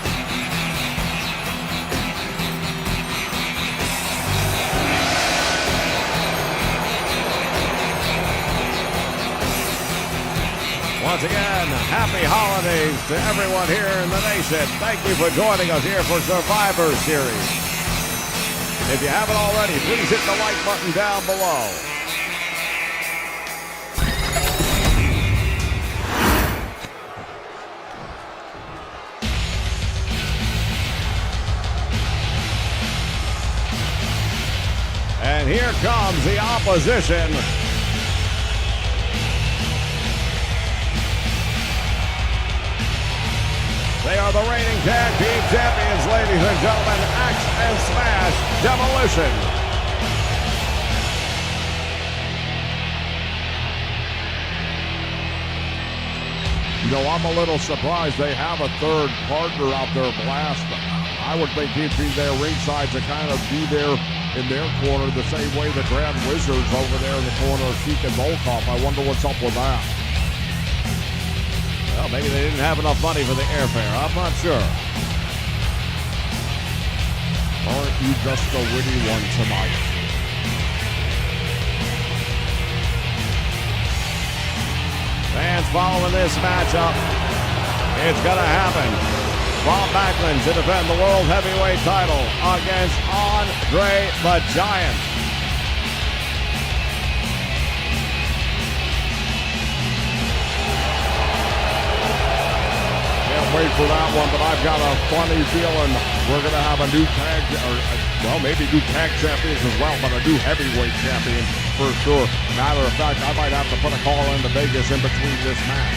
Once again, happy holidays to everyone here in the nation. Thank you for joining us here for Survivor Series. If you haven't already, please hit the like button down below. And here comes the opposition. They are the reigning tag team champions, ladies and gentlemen, Axe and Smash Demolition. You know, I'm a little surprised they have a third partner out there, Blast. I would think he'd be there ringside to kind of be there in their corner the same way the Grand Wizards over there in the corner of Sheik and Volkov. I wonder what's up with that. Well, maybe they didn't have enough money for the airfare. I'm not sure. Aren't you just a witty one tonight? Fans following this matchup. It's going to happen. Bob Backlund to defend the World Heavyweight title against Andre the Giant. Wait for that one, but I've got a funny feeling we're going to have a new tag, well, maybe new tag champions as well, but a new heavyweight champion for sure. Matter of fact, I might have to put a call into Vegas in between this match.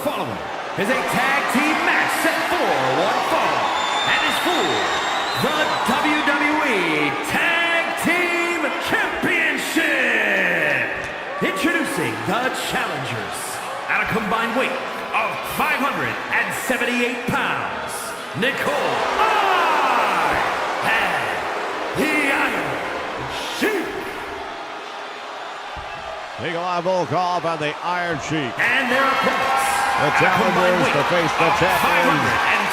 following is a tag team match set for one fall and is for the WWE Tag Team Championship. Introducing the challengers at a combined weight of 578 pounds, Nicole and the Iron Sheik. Nikolai Volkov and the Iron Sheik. And their opponents, the challengers to face the champions.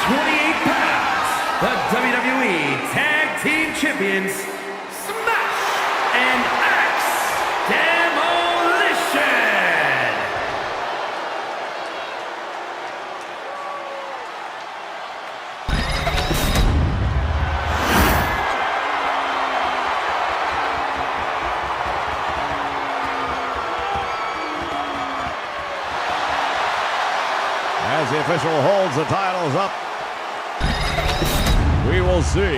528 pounds, the WWE Tag Team Champions, Smash and Axe Demolition. As the official holds the titles up, we will see.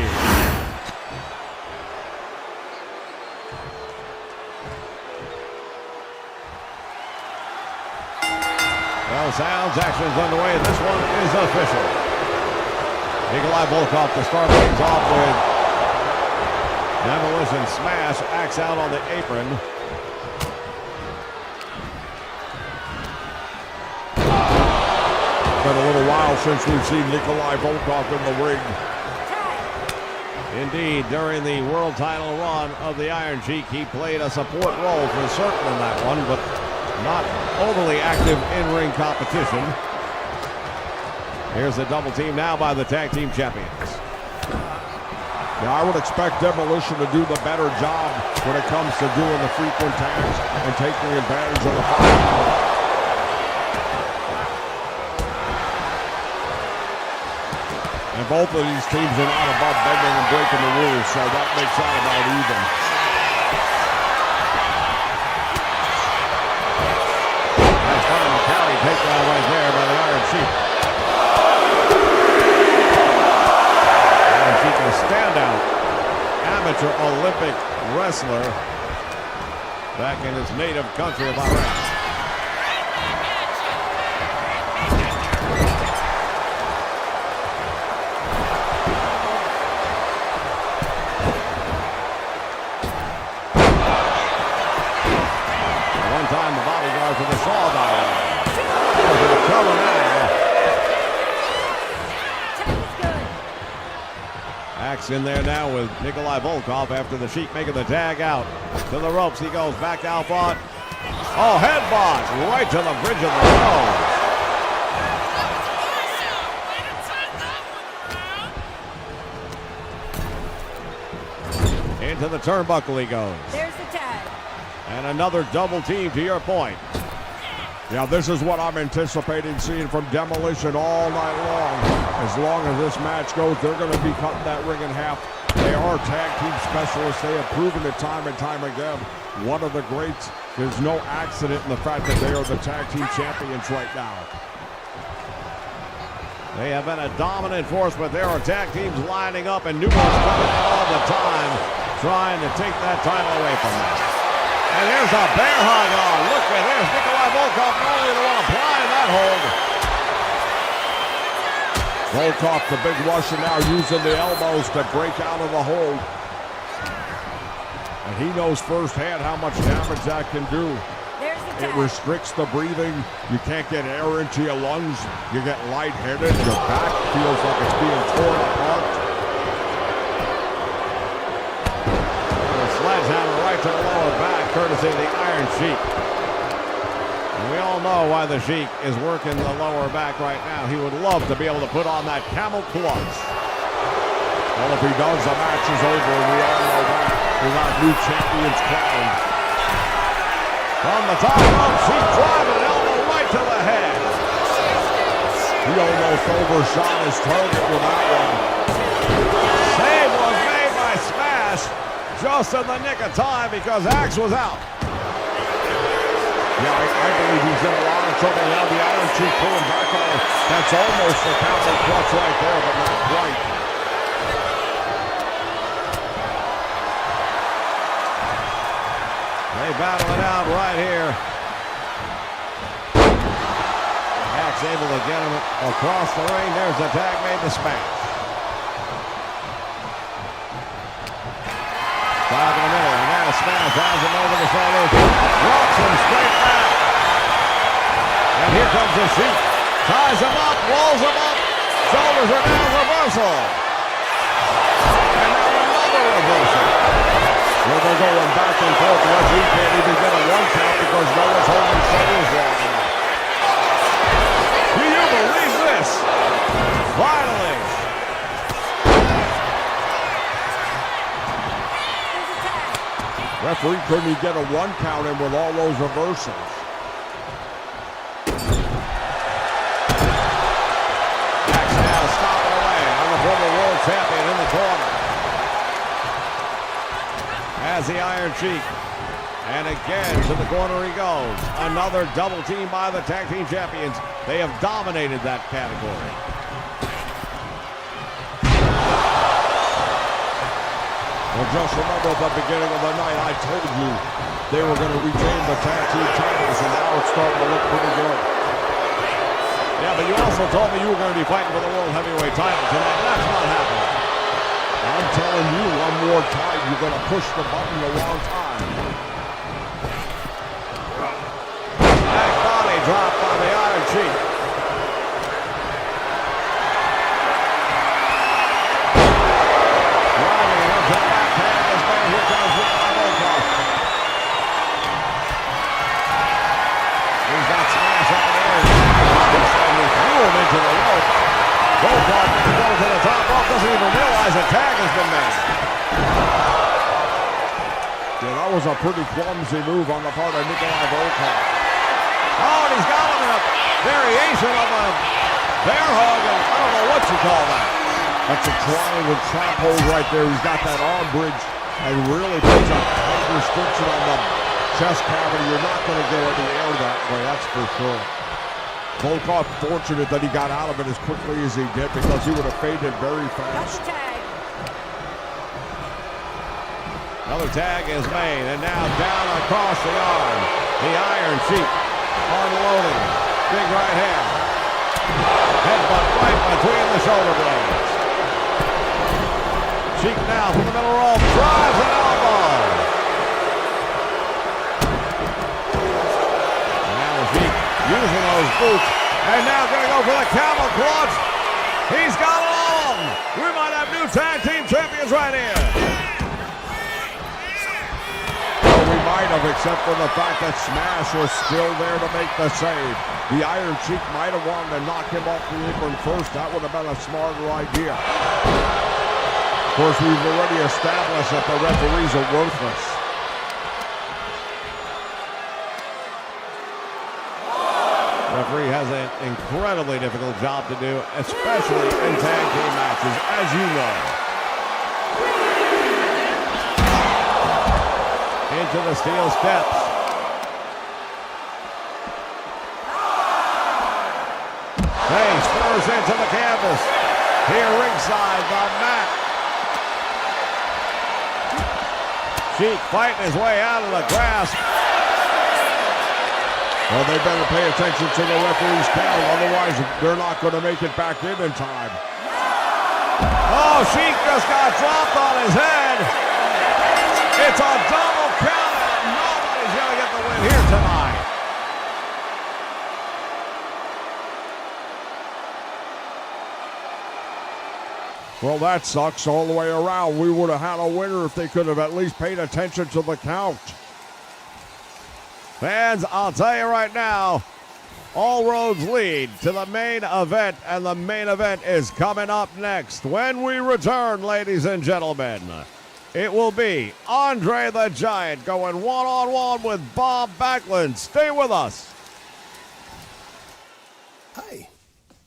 Well, sounds, actions underway. This one is official. Nikolai Volkov to start things off with Demolition Smash. Axe out on the apron. Been a little while since we've seen Nikolai Volkov in the ring. Indeed, during the world title run of the Iron Sheik, he played a support role for certain in that one, but not overly active in-ring competition. Here's the double team now by the tag team champions. Yeah, I would expect Demolition to do the better job when it comes to doing the frequent tags and taking advantage of the fire. And both of these teams are not above bending and breaking the rules, so that makes that about even. Nice fun and carry takedown right there by the Iron Sheik. Iron Sheik, a standout amateur Olympic wrestler back in his native country of Iran. Time the bodyguard for the Saw Dial. Axe in there now with Nikolai Volkov after the Sheik making the tag out. To the ropes he goes, back out front. Oh, headbutt right to the bridge of the nose. Into the turnbuckle he goes. There's the tag. And another double team to your point. Yeah, this is what I'm anticipating seeing from Demolition all night long. As long as this match goes, they're going to be cutting that ring in half. They are tag team specialists. They have proven it time and time again. One of the greats. There's no accident in the fact that they are the tag team champions right now. They have been a dominant force, but there are tag teams lining up and new ones coming in all the time, trying to take that title away from them. And there's a bear hug on. Look at there's Nikolai Volkov, only the one applying that hold. Volkov, the big Russian, now using the elbows to break out of the hold. And he knows firsthand how much damage that can do. It restricts the breathing. You can't get air into your lungs. You get lightheaded. Your back feels like it's being torn apart. Sledgehammer right to the lower back, courtesy of the Iron Sheik. And we all know why the Sheik is working the lower back right now. He would love to be able to put on that camel clutch. Well, if he does, the match is over, and we all know that. We've got new champions crowned. From the top rope, Sheik driving an elbow right to the head. He almost overshot his target with that one. Save was made by Smash. Just in the nick of time because Axe was out. Yeah, I believe he's in a lot of trouble now. The Iron Sheik pulling back on. That's almost the camel clutch right there, but not quite. They battle it out right here. Axe Jack's able to get him across the ring. There's the tag made the smash. 5 in the middle, and now smash has him over the shoulders. Drops him straight back. And here comes the Sheik. Ties him up, rolls him up. Shoulders are down, reversal. And now another reversal. Well, they're going back and forth. The referee can't even get a 1 count because no one's holding shoulders long enough. Do you believe this? Finally. Referee couldn't even get a 1 count in with all those reversals. Jack's now stomping away on the former world champion in the corner. Has the Iron Sheik. And again to the corner he goes. Another double team by the tag team champions. They have dominated that category. Well, just remember at the beginning of the night, I told you they were going to retain the tag team titles, and now it's starting to look pretty good. Yeah, but you also told me you were going to be fighting for the World Heavyweight title tonight. That's not happening. I'm telling you one more time, you're going to push the button the wrong time. Back body drop by the Iron Sheik. Driving up to the backhand. This man here comes with my Volkov. He's got smash up in the air. He threw him into the rope. Volkov now goes to the top rope. Doesn't even realize a tag has been made. Yeah, that was a pretty clumsy move on the part of Nikolai Volkov. Oh, and he's got him in a variation of a bear hug. I don't know what you call that. That's a triangle trap hold right there. He's got that arm bridge and really puts a tight restriction on the chest cavity. You're not going to get any air that way, that's for sure. Volkov fortunate that he got out of it as quickly as he did because he would have faded very fast. Another tag is made, and now down across the arm. The Iron Sheik unloading. Big right hand. Headbutt right between the shoulder blades. Sheik now from the middle rope. Drives an elbow. Now the Sheik using those boots. And now going to go for the camel clutch. He's got it on. We might have new tag team champions right here. Might have, except for the fact that Smash was still there to make the save. The Iron Sheik might have wanted to knock him off the apron first. That would have been a smarter idea. Of course, we've already established that the referees are worthless. Referee has an incredibly difficult job to do, especially in tag team matches, as you know. Into the steel steps. Hey, spurs into the canvas. Here ringside, the mat. Sheik fighting his way out of the grasp. Well, they better pay attention to the referee's count, otherwise they're not going to make it back in time. Oh, Sheik just got dropped on his head. It's a double count, and nobody's going to get the win here tonight. Well, that sucks all the way around. We would have had a winner if they could have at least paid attention to the count. Fans, I'll tell you right now, all roads lead to the main event, and the main event is coming up next. When we return, ladies and gentlemen, it will be Andre the Giant going one-on-one with Bob Backlund. Stay with us. Hi,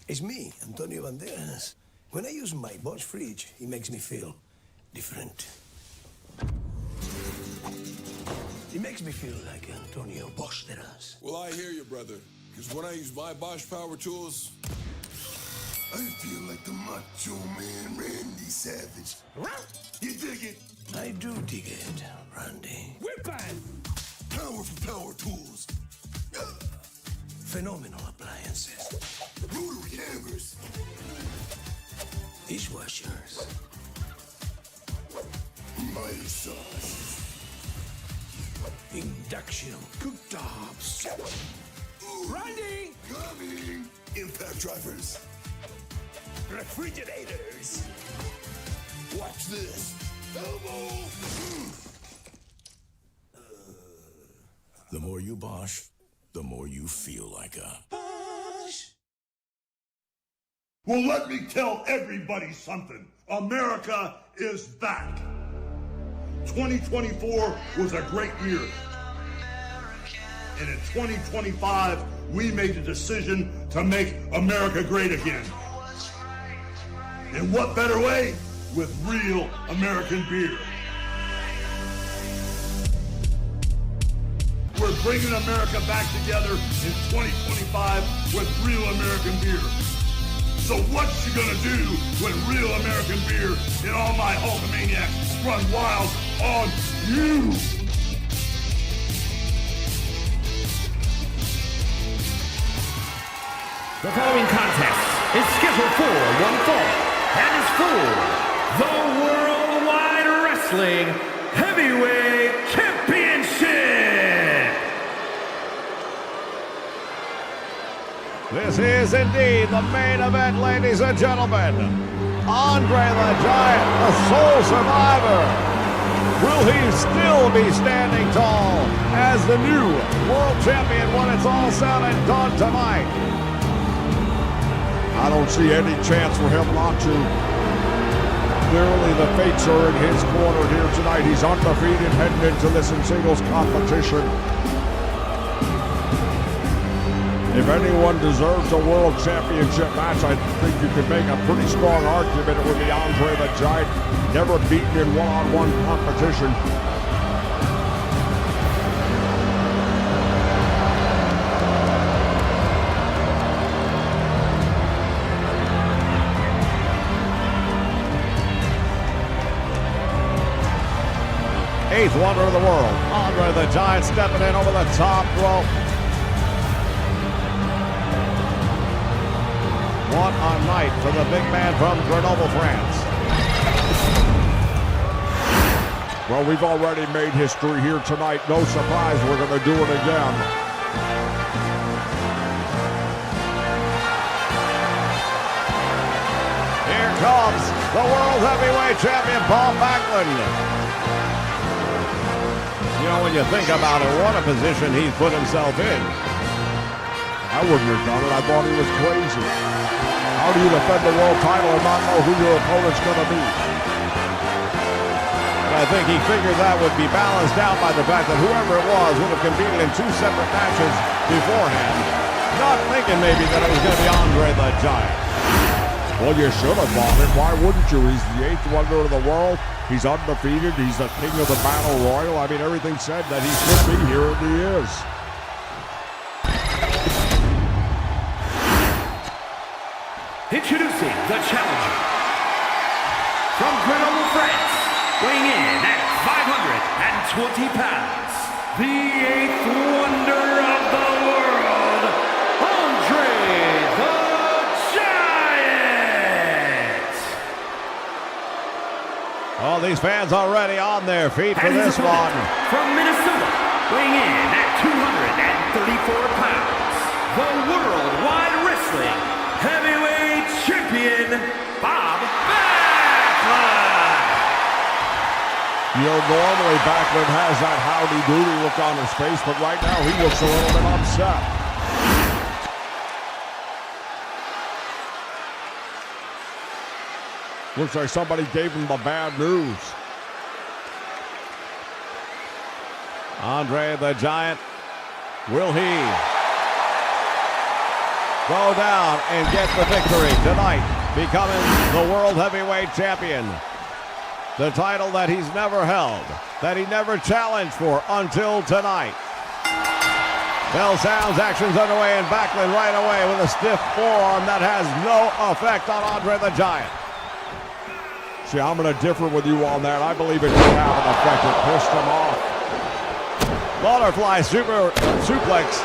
it's me, Antonio Banderas. When I use my Bosch fridge, it makes me feel different. It makes me feel like Antonio Banderas. Well, I hear you, brother. Because when I use my Bosch power tools, I feel like the Macho Man Randy Savage. You dig it? I do dig it, Randy. Whip it! Powerful power tools. Phenomenal appliances. Rotary hammers. Dishwashers. Mild sauce. Induction cooktops. Randy! Coming. Impact drivers. Refrigerators. Watch this. Elbow. The more you Bosch, the more you feel like a Bosch. Well, let me tell everybody something. America is back. 2024 was a great year. And in 2025, we made the decision to make America great again. And what better way? With real American beer. We're bringing America back together in 2025 with real American beer. So what you gonna do when real American beer and all my Hulkamaniacs run wild on you? The following contest is scheduled for one fall and is for the Worldwide Wrestling Heavyweight Championship. This is indeed the main event, ladies and gentlemen. Andre the Giant, the sole survivor. Will he still be standing tall as the new world champion when it's all said and done tonight? I don't see any chance for him not to. Clearly the fates are in his corner here tonight. He's undefeated heading into this in singles competition. If anyone deserves a world championship match, I think you could make a pretty strong argument it would be Andre the Giant, never beaten in one-on-one competition. Eighth wonder of the world, Andre the Giant stepping in over the top rope. What a night for the big man from Grenoble, France. Well, we've already made history here tonight. No surprise, we're going to do it again. Here comes the world heavyweight champion, Bob Backlund. You know, when you think about it, what a position he's put himself in. I wouldn't have done it. I thought he was crazy. How do you defend the world title and not know who your opponent's going to be? And I think he figured that would be balanced out by the fact that whoever it was would have competed in two separate matches beforehand. Not thinking maybe that it was going to be Andre the Giant. Well, you should have bought it. Why wouldn't you? He's the eighth wonder of the world. He's undefeated. He's the king of the battle royal. I mean, everything said that he should be here, and he is. Introducing the challenger from Grenoble, France, weighing in at 520 pounds, the eighth wonder of the world, Andre the Giant. All these fans already on their feet for this one. From Minnesota, weighing in at 234 pounds, the Worldwide Wrestling Heavyweight Champion, Bob Backlund. You know, normally Backlund has that howdy-doody look on his face, but right now he looks a little bit upset. Looks like somebody gave him the bad news. Andre the Giant, will he go down and get the victory tonight, becoming the World Heavyweight Champion? The title that he's never held, that he never challenged for until tonight. Bell sounds, action's underway, and Backlund right away with a stiff forearm that has no effect on Andre the Giant. See, I'm going to differ with you on that. I believe it did have an effect. It pissed him off. Butterfly suplex.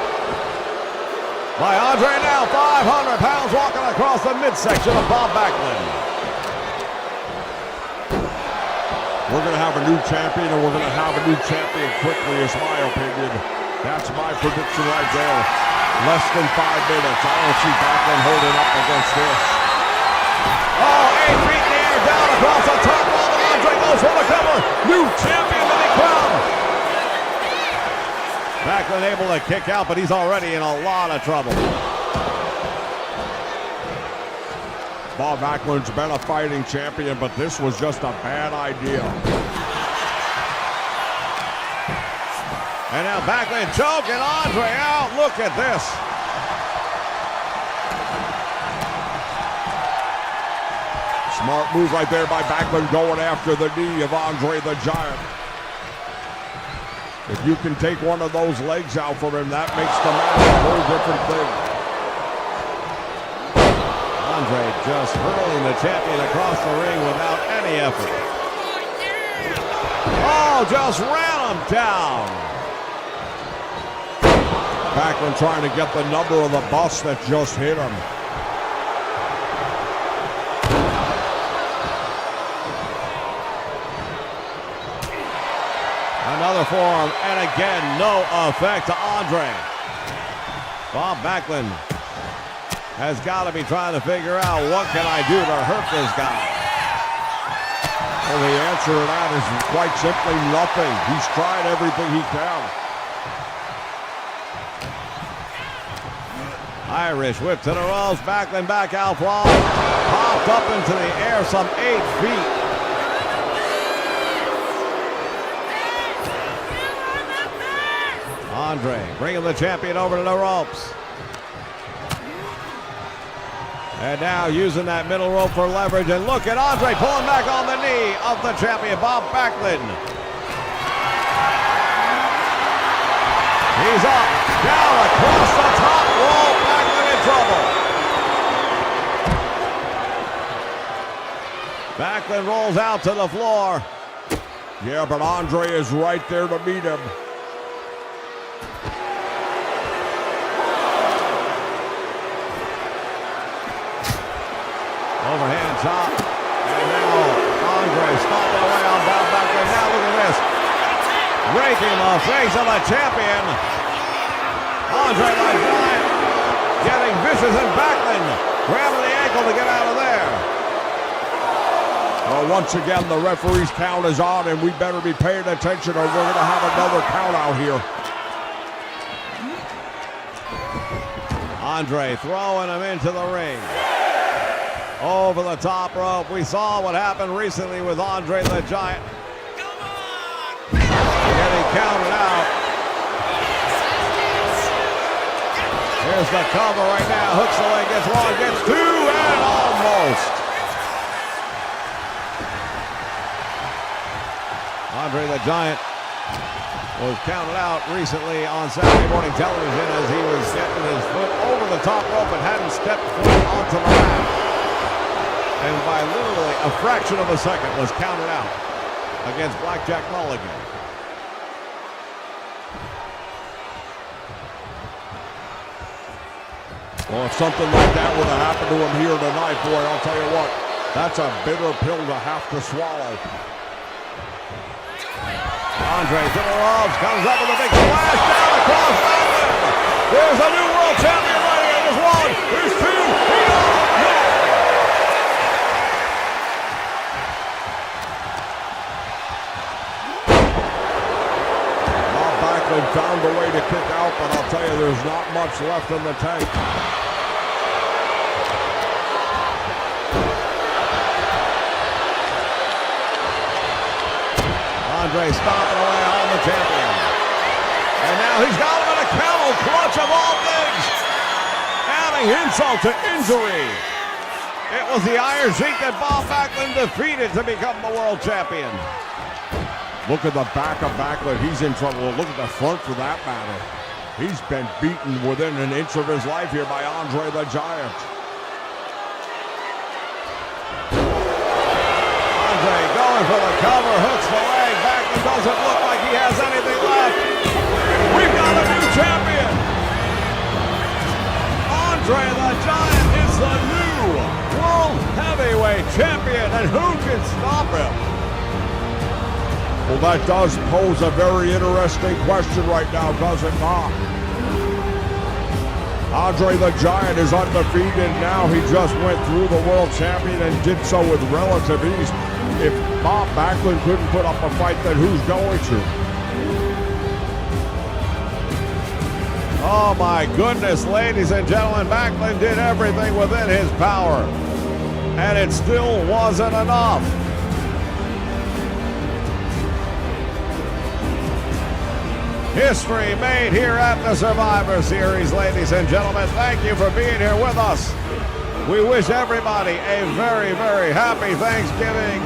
by Andre, now 500 pounds, walking across the midsection of Bob Backlund. We're going to have a new champion, and we're going to have a new champion quickly, is my opinion. That's my prediction right there. Less than 5 minutes. I don't see Backlund holding up against this. Oh, 8 feet in the air, down across the top rope, and Andre goes for the cover. New champion to be crowned. Backlund able to kick out, but he's already in a lot of trouble. Bob Backlund's been a fighting champion, but this was just a bad idea. And now Backlund choking Andre out. Look at this. Smart move right there by Backlund, going after the knee of Andre the Giant. If you can take one of those legs out from him, that makes the match a whole different thing. Andre just hurling the champion across the ring without any effort. Oh, just ran him down. Backlund trying to get the number of the bus that just hit him. Another forearm, and again, no effect to Andre. Bob Backlund has got to be trying to figure out, what can I do to hurt this guy? Well, the answer to that is quite simply nothing. He's tried everything he can. Irish whip to the ropes, Backlund back out front, popped up into the air some 8 feet. Andre bringing the champion over to the ropes. And now using that middle rope for leverage, and look at Andre pulling back on the knee of the champion, Bob Backlund. He's up, down across the top rope, Backlund in trouble. Backlund rolls out to the floor. Yeah, but Andre is right there to meet him. Overhand chop, and now Andre stomping away on Bob Backlund. Now look at this, raking the face of the champion. Andre the Giant getting vicious, and Backlund grabbing the ankle to get out of there. Well, once again, the referee's count is on, and we better be paying attention, or we're going to have another count out here. Andre throwing him into the ring. Over the top rope. We saw what happened recently with Andre the Giant. Getting counted out. Here's the cover right now. Hooks the leg, gets one, gets two, and almost. Andre the Giant was counted out recently on Saturday morning television as he was getting his foot over the top rope and hadn't stepped foot onto the mat. And by literally a fraction of a second was counted out against Blackjack Mulligan. Well, if something like that would have happened to him here tonight, boy, I'll tell you what, that's a bitter pill to have to swallow. Andre to the ropes, comes up with a big splash down across Backlund. There's a new world champion right here. There's one, there's two, Found a way to kick out, but I'll tell you, there's not much left in the tank. Andre stomping away on the champion. And now he's got him in a camel clutch of all things. Adding insult to injury. It was the Iron Sheik that Bob Backlund defeated to become the world champion. Look at the back of Backlund. He's in trouble. Look at the front for that matter. He's been beaten within an inch of his life here by Andre the Giant. Andre going for the cover, hooks the leg. Backlund doesn't look like he has anything left. We've got a new champion. Andre the Giant is the new World Heavyweight Champion, and who can stop him? Well, that does pose a very interesting question right now, does it not? Andre the Giant is undefeated now. He just went through the world champion and did so with relative ease. If Bob Backlund couldn't put up a fight, then who's going to? Oh my goodness, ladies and gentlemen, Backlund did everything within his power, and it still wasn't enough. History made here at the Survivor Series, ladies and gentlemen. Thank you for being here with us. We wish everybody a very, very happy Thanksgiving,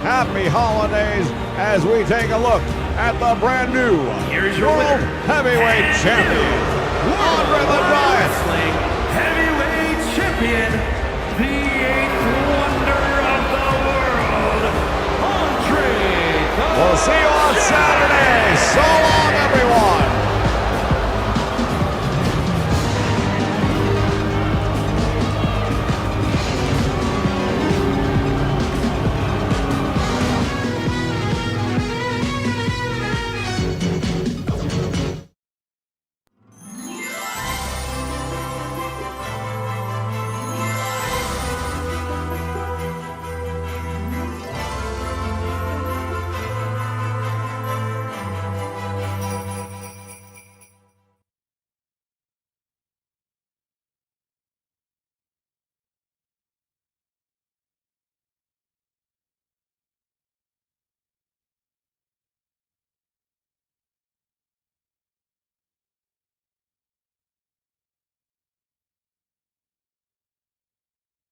happy holidays, as we take a look at the brand new World Heavyweight Champion, Andre the Giant. Wrestling Heavyweight Champion, the eighth wonder of the world, Andre the We'll see you on Saturday.